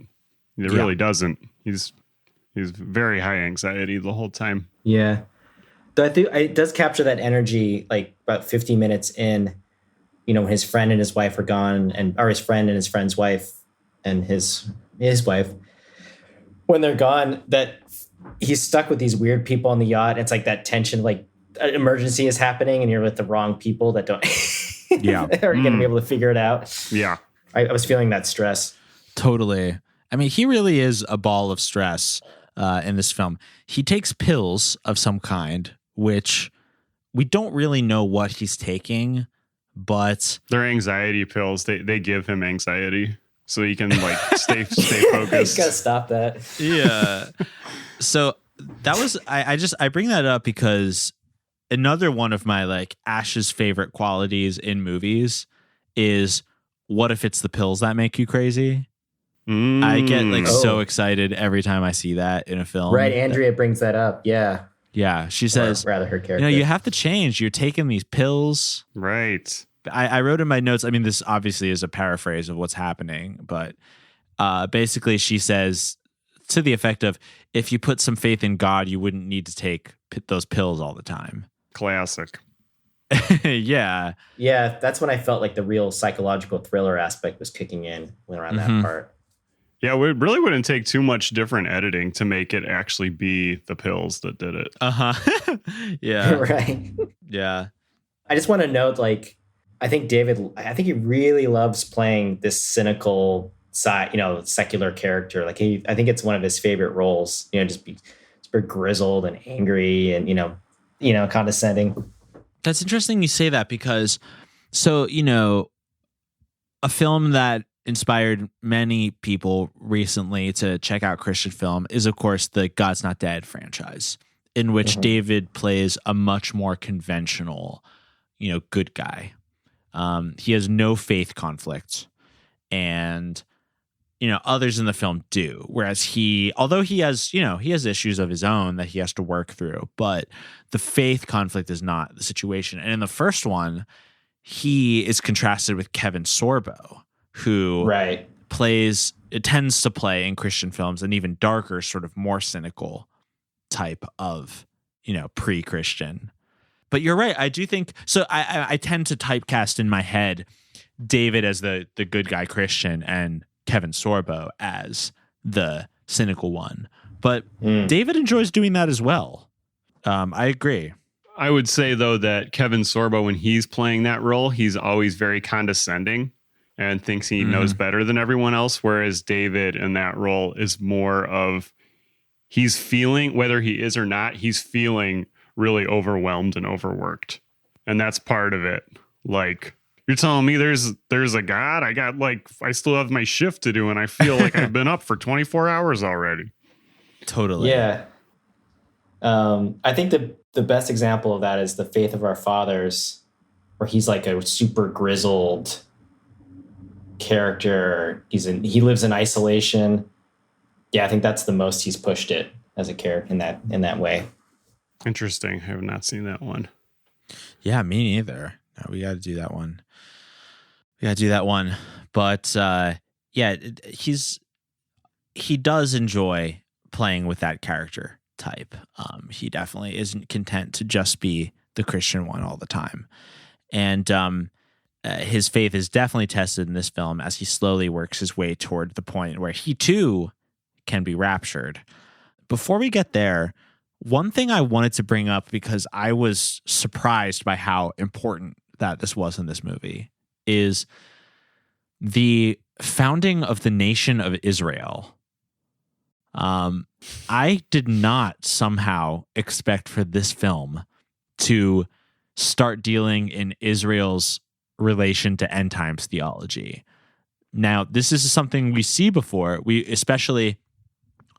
it really doesn't. He's very high anxiety the whole time. Yeah. Though I think it does capture that energy like about 50 minutes in, when his friend and his wife are gone, or his friend and his friend's wife and his wife, when they're gone, that he's stuck with these weird people on the yacht. It's like that tension, like an emergency is happening and you're with the wrong people that don't are going to be able to figure it out. Yeah. I was feeling that stress. Totally. I mean, he really is a ball of stress in this film. He takes pills of some kind, which we don't really know what he's taking, but they're anxiety pills. They give him anxiety so he can like stay focused. You gotta stop that. Yeah. So that was I bring that up because another one of my like Ash's favorite qualities in movies is, what if it's the pills that make you crazy? I get like so excited every time I see that in a film. Right, Andrea brings that up. Yeah. Yeah, she says, or rather her character. You have to change. You're taking these pills. Right. I wrote in my notes, I mean, this obviously is a paraphrase of what's happening, but basically she says to the effect of, if you put some faith in God, you wouldn't need to take those pills all the time. Classic. Yeah. Yeah, that's when I felt like the real psychological thriller aspect was kicking in around that part. Yeah, it really wouldn't take too much different editing to make it actually be the pills that did it. Yeah. Right. Yeah. I just want to note, like, I think he really loves playing this cynical side, secular character. Like I think it's one of his favorite roles, just be super grizzled and angry and, condescending. That's interesting you say that because, a film that inspired many people recently to check out Christian film is, of course, the God's Not Dead franchise, in which David plays a much more conventional, good guy. He has no faith conflict, and others in the film do. Whereas although he has issues of his own that he has to work through, but the faith conflict is not the situation. And in the first one, he is contrasted with Kevin Sorbo, who tends to play in Christian films an even darker, sort of more cynical type of, pre-Christian. But you're right. I do think so. I tend to typecast in my head David as the good guy Christian and Kevin Sorbo as the cynical one. But David enjoys doing that as well. I agree. I would say, though, that Kevin Sorbo, when he's playing that role, he's always very condescending and thinks he knows better than everyone else, whereas David in that role is more of, he's feeling, whether he is or not, he's feeling really overwhelmed and overworked. And that's part of it. Like, you're telling me there's a God? I still have my shift to do, and I feel like I've been up for 24 hours already. Totally. Yeah. I think the best example of that is The Faith of Our Fathers, where he's like a super grizzled character. He lives in isolation. Yeah, I think that's the most he's pushed it as a character in that way. Interesting. I have not seen that one. Yeah, me neither. No, we got to do that one. But yeah, he does enjoy playing with that character type. He definitely isn't content to just be the Christian one all the time. And his faith is definitely tested in this film as he slowly works his way toward the point where he too can be raptured. Before we get there, one thing I wanted to bring up, because I was surprised by how important that this was in this movie, is the founding of the nation of Israel. I did not somehow expect for this film to start dealing in Israel's relation to end times theology. Now, this is something we see before. Especially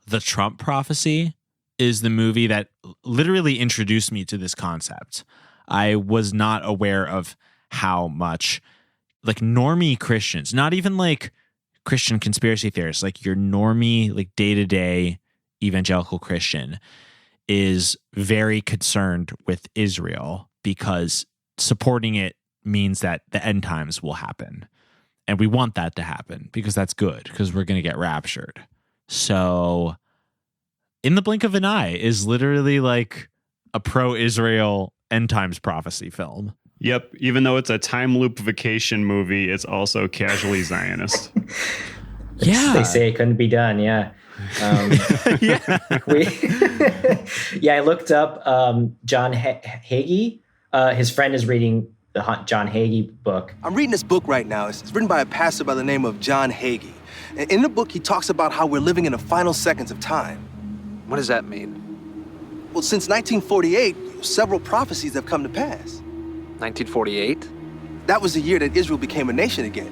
The Trump Prophecy is the movie that literally introduced me to this concept. I was not aware of how much like normie Christians, not even like Christian conspiracy theorists, like your normie, like day-to-day evangelical Christian, is very concerned with Israel because supporting it means that the end times will happen. And we want that to happen because that's good, because we're going to get raptured. So In the Blink of an Eye is literally like a pro-Israel end times prophecy film. Yep. Even though it's a time loop vacation movie, it's also cagely Zionist. Yeah. They say it couldn't be done. Yeah. Yeah. I looked up John Hagee. His friend is reading the John Hagee book. I'm reading this book right now. It's written by a pastor by the name of John Hagee. And in the book, he talks about how we're living in the final seconds of time. What does that mean? Well, since 1948, several prophecies have come to pass. 1948? That was the year that Israel became a nation again,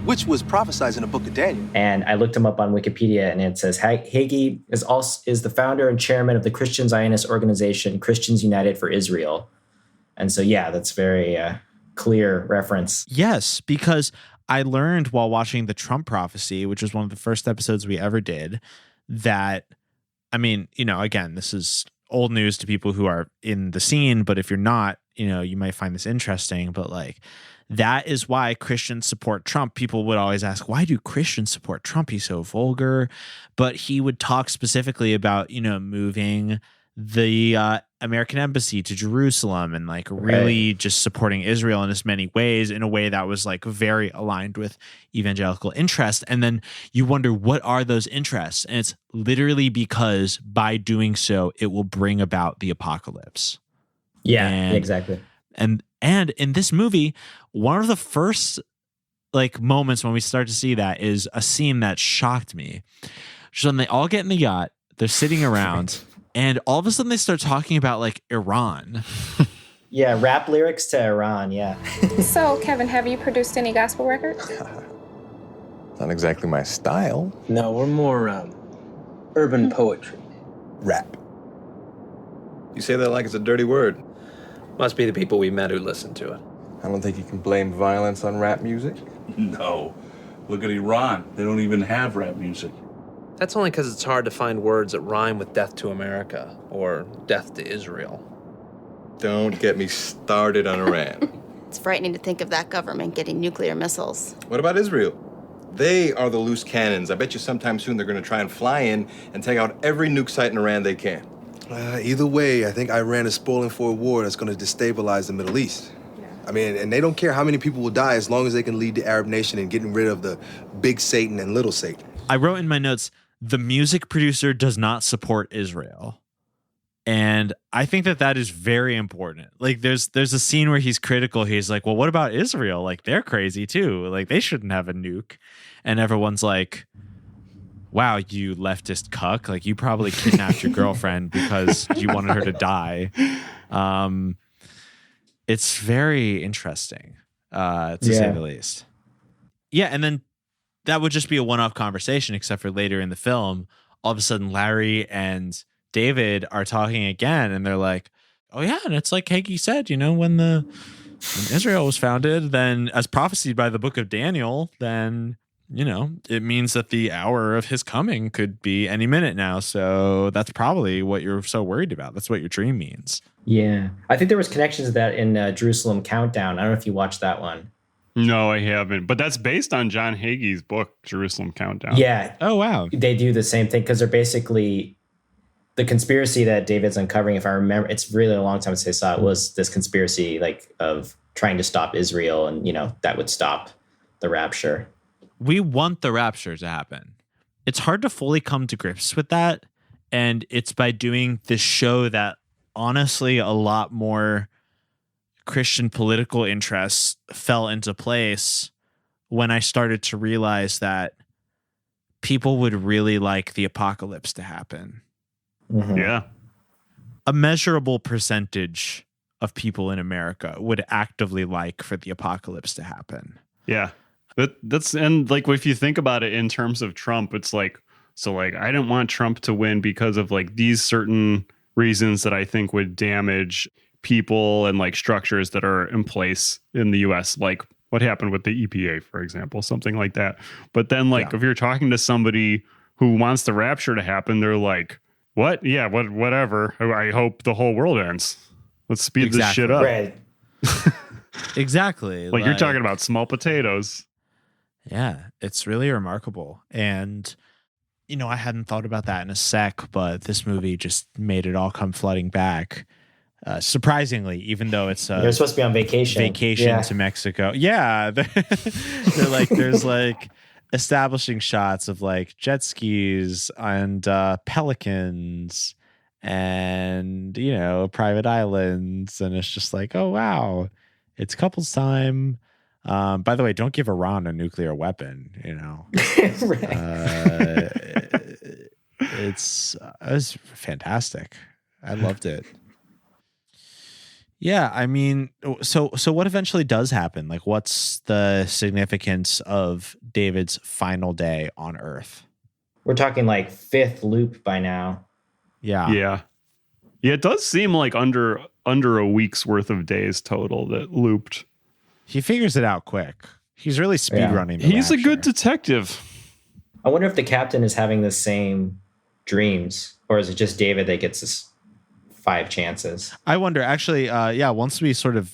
which was prophesied in the book of Daniel. And I looked him up on Wikipedia, and it says Hagee is the founder and chairman of the Christian Zionist organization Christians United for Israel. And so, yeah, that's very clear reference. Yes, because I learned while watching The Trump Prophecy, which was one of the first episodes we ever did, that, I mean, again, this is old news to people who are in the scene, but if you're not, you might find this interesting, but like, that is why Christians support Trump. People would always ask, why do Christians support Trump? He's so vulgar. But he would talk specifically about, moving the American embassy to Jerusalem and like really just supporting Israel in as many ways, in a way that was like very aligned with evangelical interest. And then you wonder, what are those interests? And it's literally because by doing so, it will bring about the apocalypse. Yeah, exactly. And in this movie, one of the first like moments when we start to see that is a scene that shocked me. So when they all get in the yacht, they're sitting around, and all of a sudden they start talking about like Iran. Yeah, rap lyrics to Iran. Yeah. So, Kevin, have you produced any gospel records? Not exactly my style. No, we're more urban poetry. Rap. You say that like it's a dirty word. Must be the people we met who listened to it. I don't think you can blame violence on rap music. No. Look at Iran. They don't even have rap music. That's only because it's hard to find words that rhyme with death to America or death to Israel. Don't get me started on Iran. It's frightening to think of that government getting nuclear missiles. What about Israel? They are the loose cannons. I bet you sometime soon they're going to try and fly in and take out every nuke site in Iran they can. Either way, I think Iran is spoiling for a war that's going to destabilize the Middle East. I mean, and they don't care how many people will die as long as they can lead the Arab nation in getting rid of the big Satan and little Satan. I wrote in my notes, the music producer does not support Israel. And I think that is very important. Like there's a scene where he's critical. He's like, well, what about Israel? Like they're crazy too. Like they shouldn't have a nuke. And everyone's like, wow, you leftist cuck. Like you probably kidnapped your girlfriend because you wanted her to die. It's very interesting, to say the least. Yeah, and then that would just be a one-off conversation, except for later in the film, all of a sudden Larry and David are talking again, and they're like, oh yeah, and it's like Hagee said, when Israel was founded, then as prophesied by the book of Daniel, then, it means that the hour of his coming could be any minute now. So that's probably what you're so worried about. That's what your dream means. Yeah. I think there was connections to that in Jerusalem Countdown. I don't know if you watched that one. No, I haven't. But that's based on John Hagee's book, Jerusalem Countdown. Yeah. Oh, wow. They do the same thing because they're basically the conspiracy that David's uncovering. If I remember, it's really a long time since I saw it, was this conspiracy of trying to stop Israel, and, that would stop the rapture. We want the rapture to happen. It's hard to fully come to grips with that. And it's by doing this show that honestly a lot more Christian political interests fell into place when I started to realize that people would really like the apocalypse to happen. Mm-hmm. Yeah. A measurable percentage of people in America would actively like for the apocalypse to happen. Yeah. That's and like if you think about it in terms of Trump, it's like, so like I didn't want Trump to win because of like these certain reasons that I think would damage people and like structures that are in place in the US, like what happened with the EPA, for example, something like that. But then like if you're talking to somebody who wants the rapture to happen, they're like, what? Yeah, whatever. I hope the whole world ends. Let's speed this shit up. Right. Exactly. Like you're talking about small potatoes. Yeah, it's really remarkable. And, I hadn't thought about that in a sec, but this movie just made it all come flooding back. Surprisingly, even though it's they're supposed to be on vacation to Mexico. Yeah. They're like, there's like establishing shots of like jet skis and pelicans and, private islands. And it's just like, oh, wow, it's couples time. By the way, don't give Iran a nuclear weapon, It was fantastic. I loved it. Yeah, I mean, so what eventually does happen? Like, what's the significance of David's final day on Earth? We're talking like fifth loop by now. Yeah. Yeah. Yeah, it does seem like under a week's worth of days total that looped. He figures it out quick. He's really speedrunning. He's a good detective. I wonder if the captain is having the same dreams, or is it just David that gets this 5 chances? I wonder, actually, once we sort of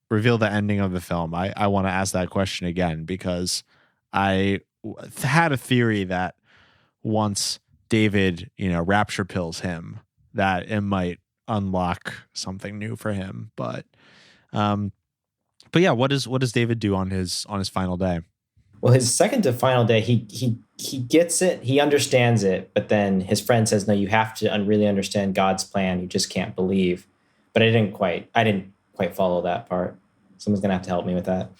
reveal the ending of the film, I want to ask that question again, because I had a theory that once David, rapture pills him, that it might unlock something new for him. But yeah, what does David do on his final day? Well, his second to final day, he gets it, he understands it, but then his friend says, no, you have to really understand God's plan. You just can't believe. But I didn't quite follow that part. Someone's gonna have to help me with that.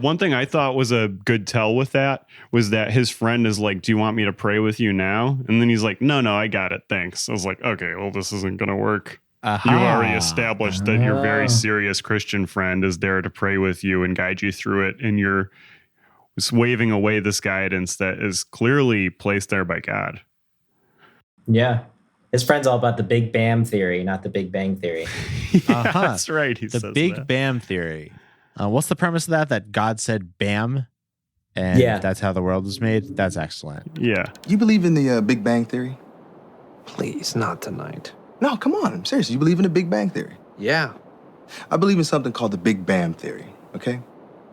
One thing I thought was a good tell with that was that his friend is like, do you want me to pray with you now? And then he's like, no, I got it, thanks. I was like, okay, well, this isn't gonna work. You already established that your very serious Christian friend is there to pray with you and guide you through it, and you're just waving away this guidance that is clearly placed there by God. Yeah. His friend's all about the Big Bam theory, not the Big Bang theory. That's right. The Big Bam theory. What's the premise of that? That God said bam, and that's how the world was made? That's excellent. Yeah. You believe in the Big Bang theory? Please, not tonight. No, come on. Seriously, you believe in the Big Bang theory? Yeah. I believe in something called the Big Bam theory, okay?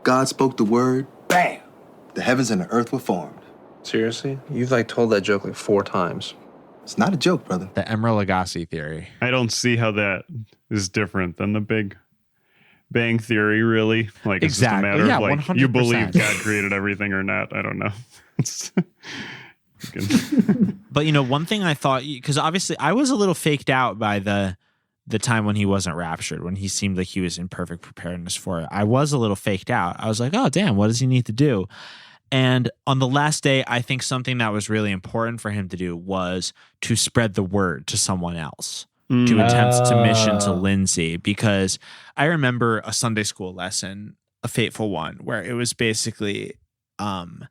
God spoke the word, bam! The heavens and the earth were formed. Seriously? You've told that joke 4 times. It's not a joke, brother. The Emeril Lagasse theory. I don't see how that is different than the Big Bang Theory, really. Like, it's Exactly. just a matter Yeah, of like 100%. you believe God created everything or not. I don't know. It's But one thing I thought, because obviously I was a little faked out by the time when he wasn't raptured, when he seemed like he was in perfect preparedness for it. I was a little faked out. I was like, oh damn, what does he need to do? And on the last day, I think something that was really important for him to do was to spread the word to someone else, to attempt to mission to Lindsay, because I remember a Sunday school lesson, a fateful one, where it was basically, from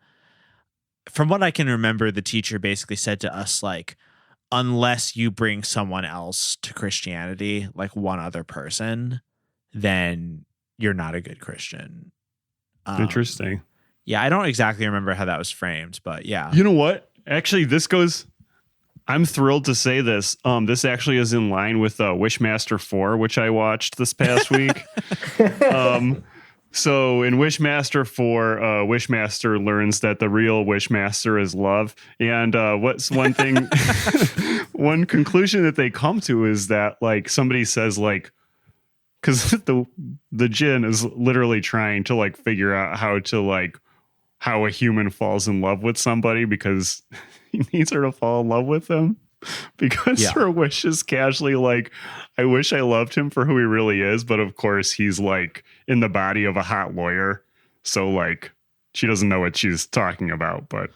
what I can remember, the teacher basically said to us, like, unless you bring someone else to Christianity, like one other person, then you're not a good Christian. interesting. Yeah, I don't exactly remember how that was framed, but yeah. You know what? Actually, I'm thrilled to say this. This actually is in line with Wishmaster 4, which I watched this past week. So in Wishmaster 4, Wishmaster learns that the real Wishmaster is love. And what's one thing, one conclusion that they come to is that, like, somebody says, like, because the djinn is literally trying to, like, figure out how a human falls in love with somebody, because he needs her to fall in love with him, because her wish is casually like, I wish I loved him for who he really is. But of course he's like in the body of a hot lawyer. So like she doesn't know what she's talking about. But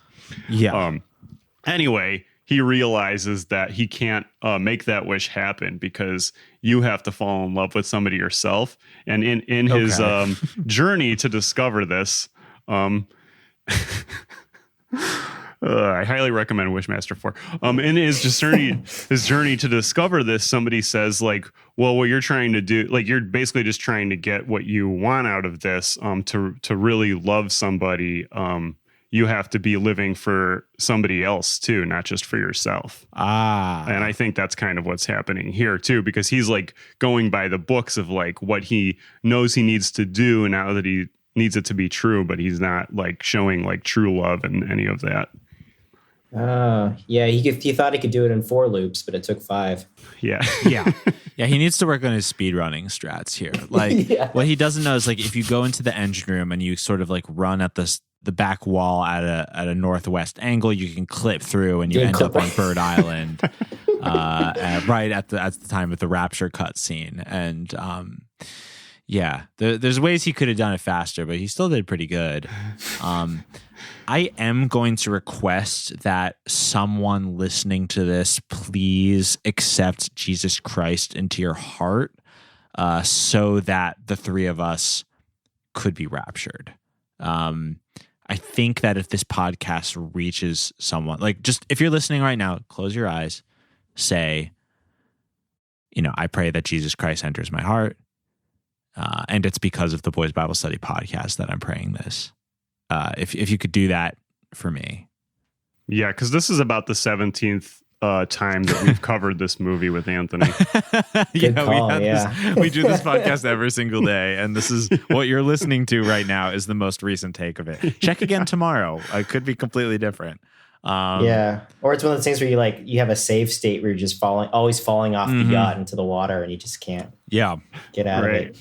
anyway, he realizes that he can't make that wish happen because you have to fall in love with somebody yourself. And in his journey to discover this, I highly recommend Wishmaster 4. In his journey to discover this, somebody says, like, well, what you're trying to do, like, you're basically just trying to get what you want out of this, to really love somebody. You have to be living for somebody else too, not just for yourself. And I think that's kind of what's happening here too, because he's like going by the books of like what he knows he needs to do now that he needs it to be true, but he's not like showing like true love and any of that. He thought he could do it in 4 loops, but it took 5. Yeah. He needs to work on his speed running strats here. Like what he doesn't know is, like, if you go into the engine room and you sort of like run at the back wall at a northwest angle, you can clip through and you end up on Bird Island, right at the time of the rapture cut scene. And there's ways he could have done it faster, but he still did pretty good. I am going to request that someone listening to this please accept Jesus Christ into your heart, so that the 3 of us could be raptured. I think that if this podcast reaches someone, like, just if you're listening right now, close your eyes, say, I pray that Jesus Christ enters my heart. And it's because of the Boys Bible Study podcast that I'm praying this. If you could do that for me. Yeah, because this is about the 17th time that we've covered this movie with Anthony. We do this podcast every single day, and this is what you're listening to right now is the most recent take of it. Check again tomorrow. It could be completely different. Or it's one of those things where you have a save state where you're just always falling off the yacht into the water, and you just can't get out of it.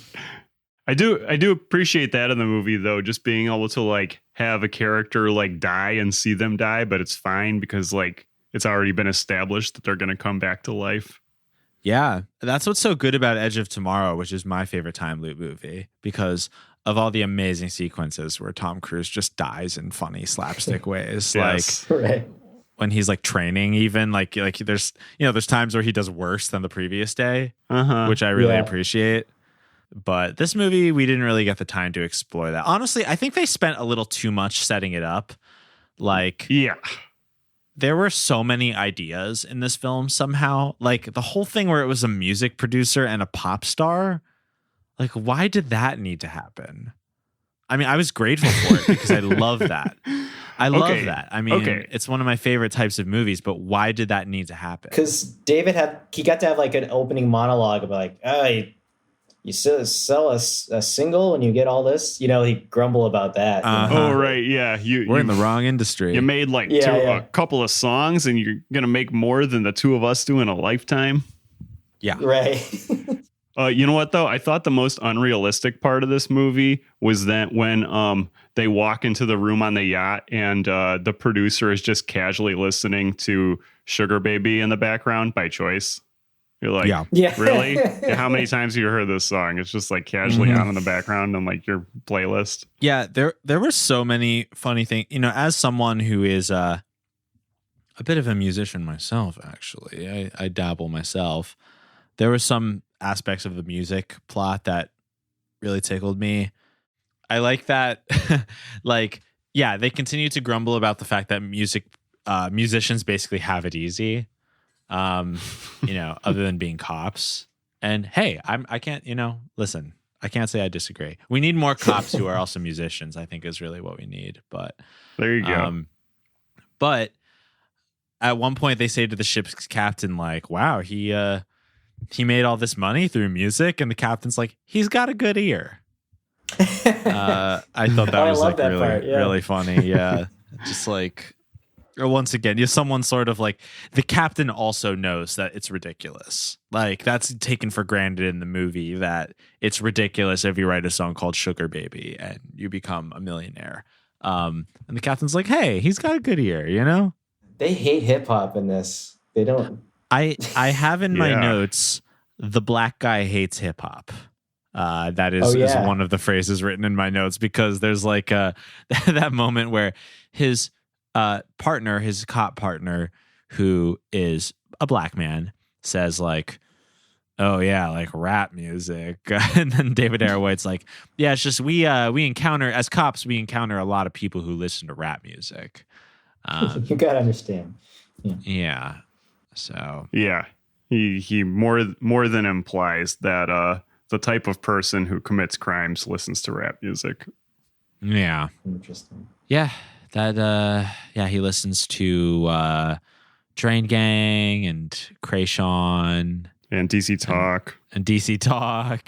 I do appreciate that in the movie, though, just being able to like have a character like die and see them die, but it's fine because like it's already been established that they're going to come back to life. Yeah, that's what's so good about Edge of Tomorrow, which is my favorite time loop movie, because of all the amazing sequences where Tom Cruise just dies in funny slapstick ways. Yes. Like when he's like training, even like there's times where he does worse than the previous day, which I really appreciate. But this movie, we didn't really get the time to explore that. Honestly, I think they spent a little too much setting it up. Like, there were so many ideas in this film somehow. Like the whole thing where it was a music producer and a pop star. Like, why did that need to happen? I mean, I was grateful for it because I love that. I love that. I mean, it's one of my favorite types of movies, but why did that need to happen? Because David got to have like an opening monologue about like, you sell a single and you get all this, he grumble about that. Oh, right. Yeah. We're in the wrong industry. You made like a couple of songs and you're going to make more than the 2 of us do in a lifetime. Yeah. Right. You know what though? I thought the most unrealistic part of this movie was that when they walk into the room on the yacht and the producer is just casually listening to Sugar Baby in the background by choice. You're like, yeah. Really? Yeah, how many times have you heard this song? It's just like casually on in the background on like your playlist. Yeah, there were so many funny things. You know, as someone who is a bit of a musician myself, actually, I dabble myself. There were some aspects of the music plot that really tickled me. I like that, like, yeah, they continue to grumble about the fact that musicians basically have it easy, you know, other than being cops. And hey, I can't, you know, listen, I can't say I disagree. We need more cops who are also musicians, I think is really what we need. But there you go. But at one point they say to the ship's captain, like, wow, he made all this money through music, and the captain's like, he's got a good ear. I thought that was like really funny. Yeah. Just like, or once again, someone sort of like, the captain also knows that it's ridiculous. Like, that's taken for granted in the movie, that it's ridiculous if you write a song called Sugar Baby and you become a millionaire. And the captain's like, hey, he's got a good ear, you know? They hate hip hop in this. They don't. I have in my notes, the black guy hates hip hop. That is one of the phrases written in my notes, because there's like that moment where his partner, his cop partner, who is a black man, says like, oh yeah, like rap music. And then David A.R. White's like, yeah, it's just we encounter, as cops, we encounter a lot of people who listen to rap music. You gotta understand. Yeah. So yeah, he more than implies that the type of person who commits crimes listens to rap music. Yeah. Interesting. Yeah. That he listens to Drain Gang and Krayshawn and DC Talk and DC Talk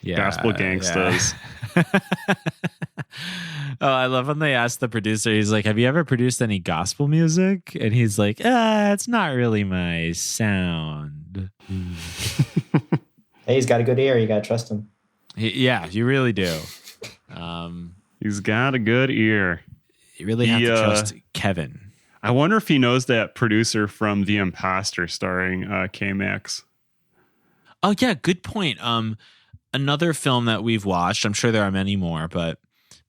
Gospel Gangstas. Yeah. Oh, I love when they ask the producer, he's like, have you ever produced any gospel music? And he's like, it's not really my sound. Hey, he's got a good ear. You got to trust him. Yeah, you really do. He's got a good ear. You really have to trust Kevin. I wonder if he knows that producer from The Imposter starring K-Max. Oh, yeah, good point. Another film that we've watched, I'm sure there are many more, but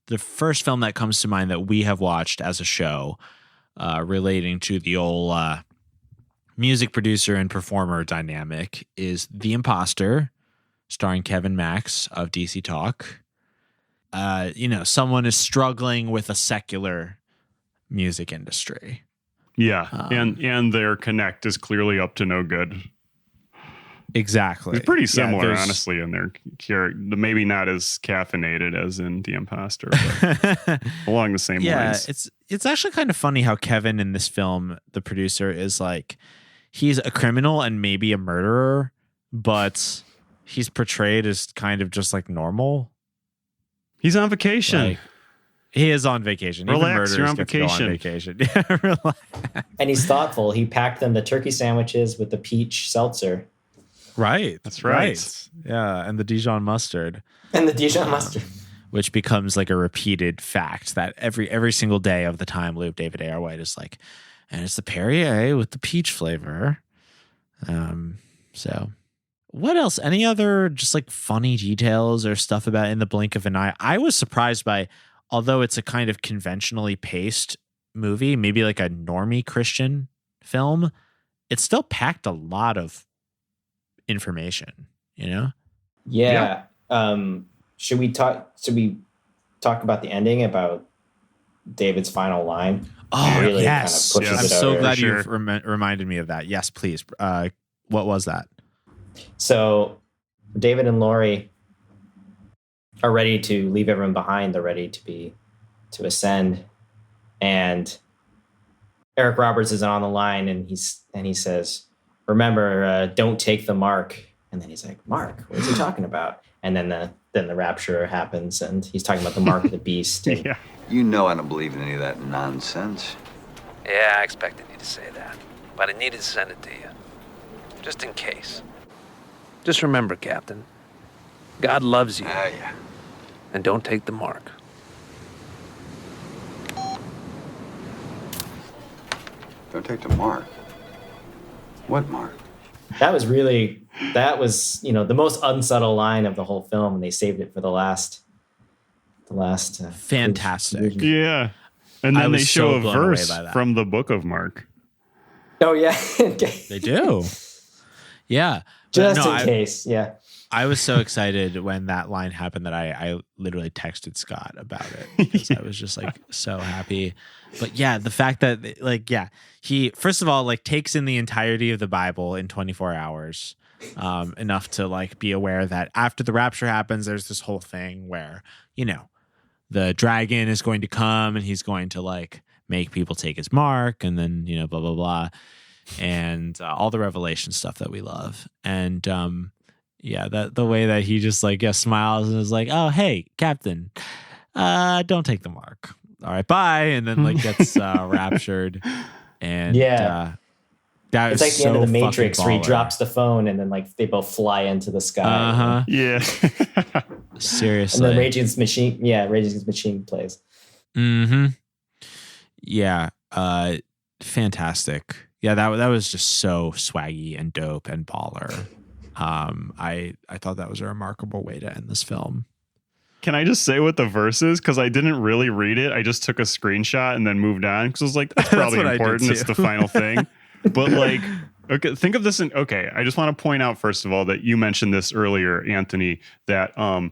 the first film that comes to mind that we have watched as a show relating to the old music producer and performer dynamic is The Imposter, starring Kevin Max of DC Talk. You know, someone is struggling with a secular music industry. Yeah, and their connect is clearly up to no good. Exactly. It's pretty similar, honestly, in their character. Maybe not as caffeinated as in The Imposter, but along the same lines. Yeah, it's actually kind of funny how Kevin in this film, the producer, is like, he's a criminal and maybe a murderer, but he's portrayed as kind of just like normal. He's on vacation. Like, he is on vacation. Relax, you're on vacation. Yeah, relax. And he's thoughtful. He packed them the turkey sandwiches with the peach seltzer. Right. That's right. Yeah, and the Dijon mustard. Which becomes like a repeated fact that every single day of the time loop, David A.R. White is like, and it's the Perrier with the peach flavor. So what else? Any other just like funny details or stuff about In the Blink of an Eye? I was surprised by, although it's a kind of conventionally paced movie, maybe like a normie Christian film, it still packed a lot of information, you know? Yeah. Should we talk about the ending, about David's final line? Oh, really yes. Kind of I'm pushes it so over. glad you've reminded me of that. Yes, please. What was that? So David and Laurie are ready to leave everyone behind. They're ready to ascend. And Eric Roberts is on the line, and he says, remember, don't take the mark. And then he's like, Mark, what is he talking about? And then the rapture happens, and he's talking about the mark of the beast. And yeah. You know I don't believe in any of that nonsense. Yeah, I expected you to say that. But I needed to send it to you. Just in case. Just remember, Captain, God loves you. Yeah. And don't take the mark. Don't take the mark. What mark? That was, the most unsubtle line of the whole film, and they saved it for the last. Fantastic. Yeah. And then they show a verse from the book of Mark. Oh, yeah. They do. Yeah. Just in case. Yeah. I was so excited when that line happened that I literally texted Scott about it because I was just like so happy. But yeah, the fact that he first of all takes in the entirety of the Bible in 24 hours, enough to be aware that after the rapture happens, there's this whole thing where, the dragon is going to come and he's going to make people take his mark and then, blah, blah, blah. And all the revelation stuff that we love. And, that the way that he just smiles and is like, oh, hey, Captain, don't take the mark. All right, bye. And then gets raptured. And that it's is the end of the so Matrix fucking where he baller. drops the phone and then they both fly into the sky. Uh-huh. Yeah. Seriously. And then Rage Against the Machine plays. Mm-hmm. Yeah. Fantastic. Yeah, that was just so swaggy and dope and baller. I thought that was a remarkable way to end this film. Can I just say what the verse is? Because I didn't really read it. I just took a screenshot and then moved on because I was like, that's probably what I did important. It's too. the final thing. But okay, think of this I just want to point out, first of all, that you mentioned this earlier, Anthony, that on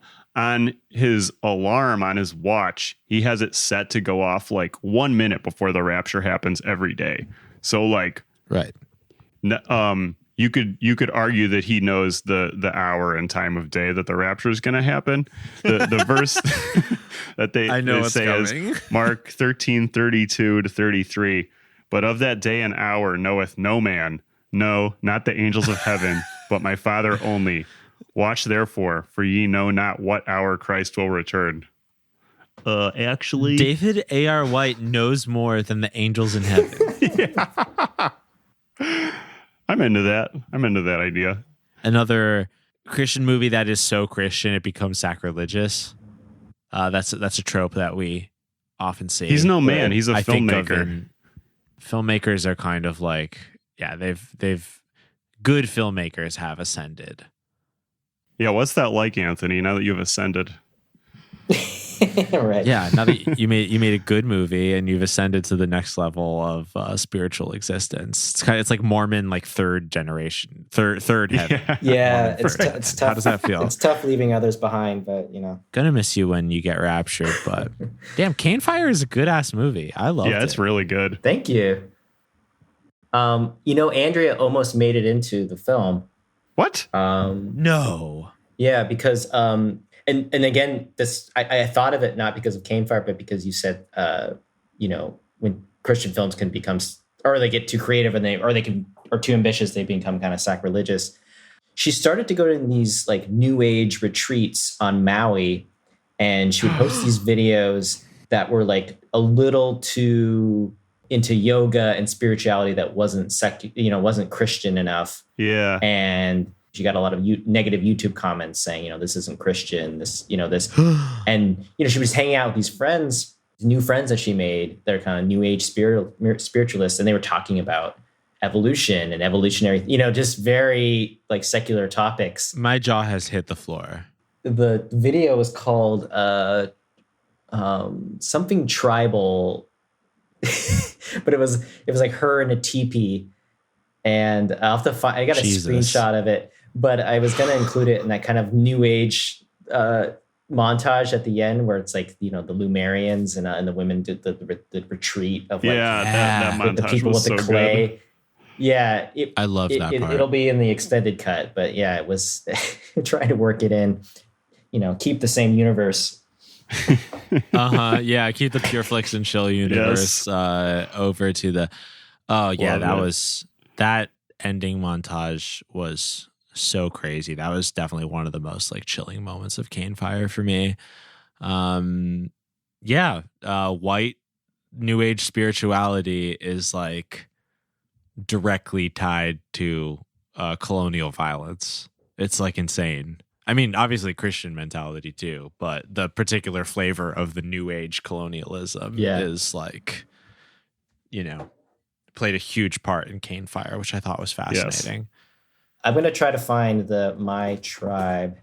his alarm on his watch, he has it set to go off 1 minute before the rapture happens every day. So right. You could argue that he knows the hour and time of day that the rapture is going to happen. The verse that they say is Mark 13:32-33. But of that day and hour knoweth no man, no, not the angels of heaven, but my Father only. Watch therefore, for ye know not what hour Christ will return. Actually, David A.R. White knows more than the angels in heaven. Yeah. I'm into that. I'm into that idea. Another Christian movie that is so Christian it becomes sacrilegious. That's a trope that we often see. He's no man. He's a filmmaker. Filmmakers are kind of they've good filmmakers have ascended. Yeah, what's that like, Anthony? Now that you've ascended. Right. Yeah, now that you made a good movie and you've ascended to the next level of spiritual existence. It's like Mormon, third generation, third heaven. Yeah, it's tough. How does that feel? It's tough leaving others behind, but Gonna miss you when you get raptured, but damn, Cane Fire is a good ass movie. I love it. Yeah, it's really good. Thank you. Andrea almost made it into the film. What? No. Yeah, because and again, this I thought of it not because of Cane Fire, but because you said when Christian films can become, or they get too creative and or too ambitious, they become kind of sacrilegious. She started to go to these new age retreats on Maui, and she would post these videos that were a little too into yoga and spirituality that wasn't wasn't Christian enough. Yeah. And she got a lot of negative YouTube comments saying, this isn't Christian, this. And, she was hanging out with these friends, new friends that she made that are kind of new age spiritualists. And they were talking about evolution and evolutionary, just very secular topics. My jaw has hit the floor. The video was called something tribal, but it was her in a teepee. And I'll have to find, I got a screenshot of it, but I was going to include it in that kind of new age montage at the end where it's the Lumerians and the women did the retreat of that montage the people was with the so clay. good. Yeah. I love that part. It'll be in the extended cut, but yeah, it was trying to work it in, keep the same universe. Yeah. Keep the Pure Flix and Chill universe over to the, that ending montage was so crazy. That was definitely one of the most chilling moments of Cane Fire for me. White new age spirituality is directly tied to colonial violence It's like insane. I mean, obviously Christian mentality too, but the particular flavor of the new age colonialism is like, played a huge part in Cane Fire, which I thought was fascinating. Yes. I'm going to try to find the My Tribe.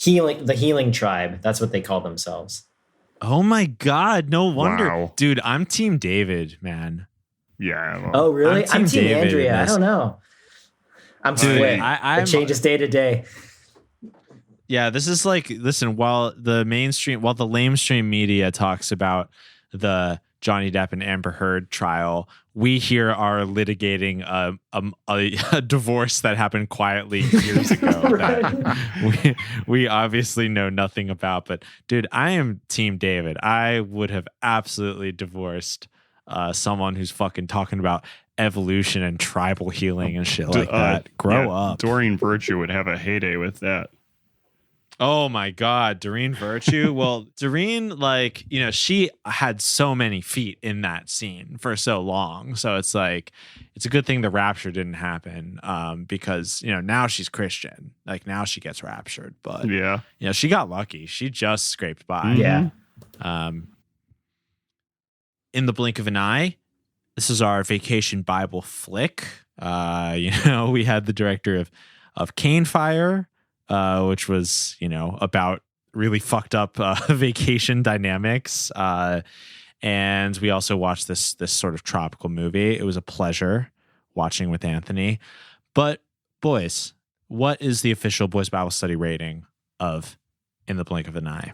The Healing Tribe. That's what they call themselves. Oh my God. No wonder. Wow. Dude, I'm Team David, man. Yeah. Oh, really? I'm Team David Andrea. I don't know. I'm split. It changes day to day. Yeah, this is like, listen, while the lamestream media talks about the Johnny Depp and Amber Heard trial, we here are litigating a divorce that happened quietly years ago that we obviously know nothing about. But dude, I am Team David. I would have absolutely divorced someone who's fucking talking about evolution and tribal healing and shit like that. Grow up. Doreen Virtue would have a heyday with that. Oh my God, Doreen Virtue. Well, Doreen, like, she had so many feet in that scene for so long. So it's like, it's a good thing the rapture didn't happen because, now she's Christian. Like now she gets raptured. But, she got lucky. She just scraped by. Yeah. In the blink of an eye, this is our vacation Bible flick. We had the director of Cane Fire, which was, about really fucked up vacation dynamics. And we also watched this sort of tropical movie. It was a pleasure watching with Anthony. But boys, what is the official Boys Bible Study rating of In the Blink of an Eye?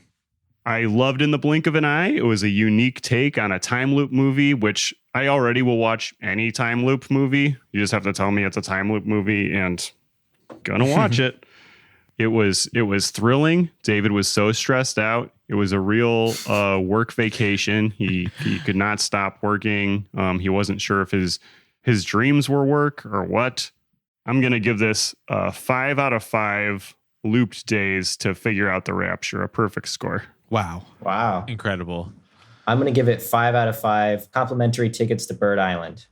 I loved In the Blink of an Eye. It was a unique take on a time loop movie, which I already will watch any time loop movie. You just have to tell me it's a time loop movie and gonna watch it. It was thrilling. David was so stressed out. It was a real work vacation. He could not stop working. He wasn't sure if his dreams were work or what. I'm gonna give this 5 out of 5 looped days to figure out the rapture. A perfect score. Wow. Incredible. I'm going to give it 5 out of 5 complimentary tickets to Bird Island.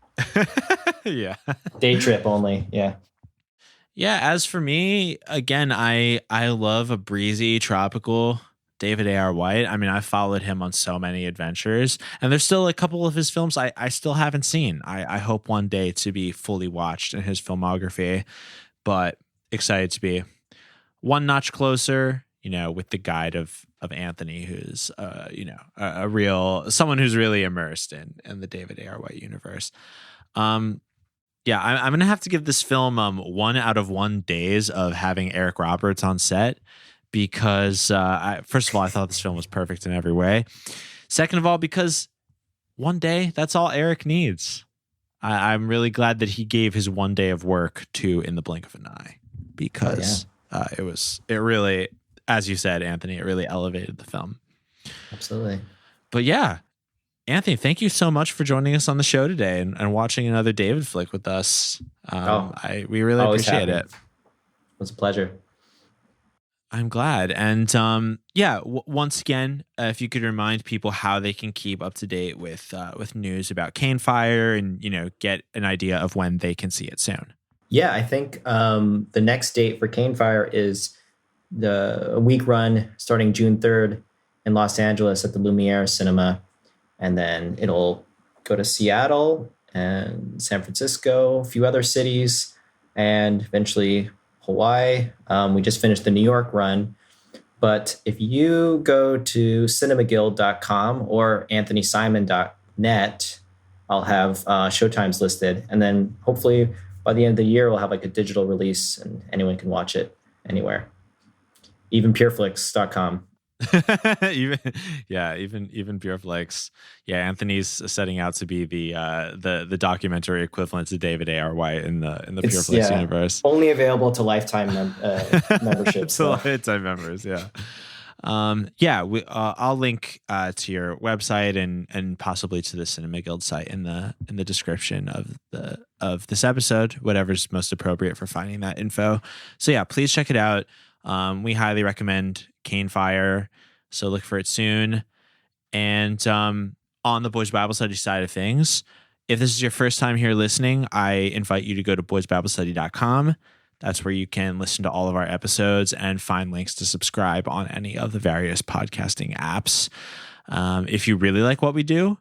Yeah. Day trip only. Yeah. Yeah. As for me, again, I love a breezy, tropical David A.R. White. I mean, I followed him on so many adventures, and there's still a couple of his films I still haven't seen. I hope one day to be fully watched in his filmography, but excited to be one notch closer, with the guide of Anthony, who's, a real, someone who's really immersed in the David A.R. White universe. I'm going to have to give this film 1 out of 1 days of having Eric Roberts on set because, first of all, I thought this film was perfect in every way. Second of all, because one day, that's all Eric needs. I'm really glad that he gave his 1 day of work to In the Blink of an Eye because it really, as you said, Anthony, it really elevated the film. Absolutely. But yeah, Anthony, thank you so much for joining us on the show today and watching another David flick with us. We really appreciate it. It was a pleasure. I'm glad. And once again, if you could remind people how they can keep up to date with news about Cane Fire and, get an idea of when they can see it soon. Yeah, I think the next date for Cane Fire is a week run starting June 3rd in Los Angeles at the Lumiere Cinema. And then it'll go to Seattle and San Francisco, a few other cities, and eventually Hawaii. We just finished the New York run. But if you go to cinemaguild.com or anthonysimon.net, I'll have showtimes listed. And then hopefully by the end of the year, we'll have like a digital release and anyone can watch it anywhere. Even pureflix.com. even Pure Flix. Yeah, Anthony's setting out to be the documentary equivalent to David A.R. White in the Pure Flix universe. Only available to lifetime memberships. To lifetime members, yeah. I'll link to your website and possibly to the Cinema Guild site in the description of this episode, whatever's most appropriate for finding that info. So yeah, please check it out. We highly recommend Cane Fire, so look for it soon. And on the Boys Bible Study side of things, if this is your first time here listening, I invite you to go to boysbiblestudy.com That's where you can listen to all of our episodes and find links to subscribe on any of the various podcasting apps. If you really like what we do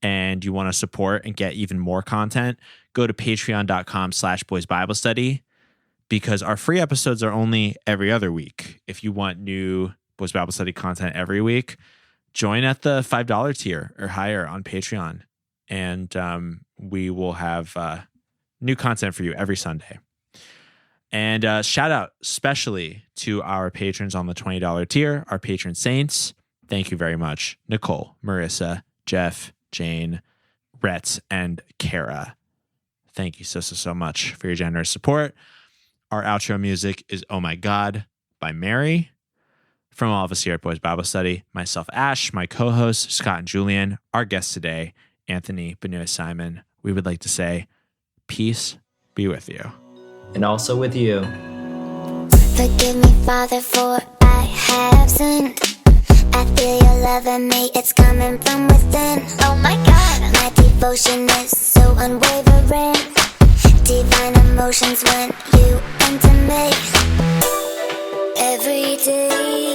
and you want to support and get even more content, go to patreon.com/boysbiblestudy, because our free episodes are only every other week. If you want new Boys Bible Study content every week, join at the $5 tier or higher on Patreon. And we will have new content for you every Sunday. And shout out especially to our patrons on the $20 tier, our patron saints. Thank you very much. Nicole, Marissa, Jeff, Jane, Rhett, and Kara. Thank you so much for your generous support. Our outro music is Oh My God by Mary. From all of us here at Boys Bible Study, myself, Ash, my co-hosts, Scott and Julian, our guest today, Anthony Banua-Simon, we would like to say, peace be with you. And also with you. Forgive me, Father, for I have sinned. I feel your love in me, it's coming from within. Oh my God, my devotion is so unwavering. Divine emotions when you enter me. Every day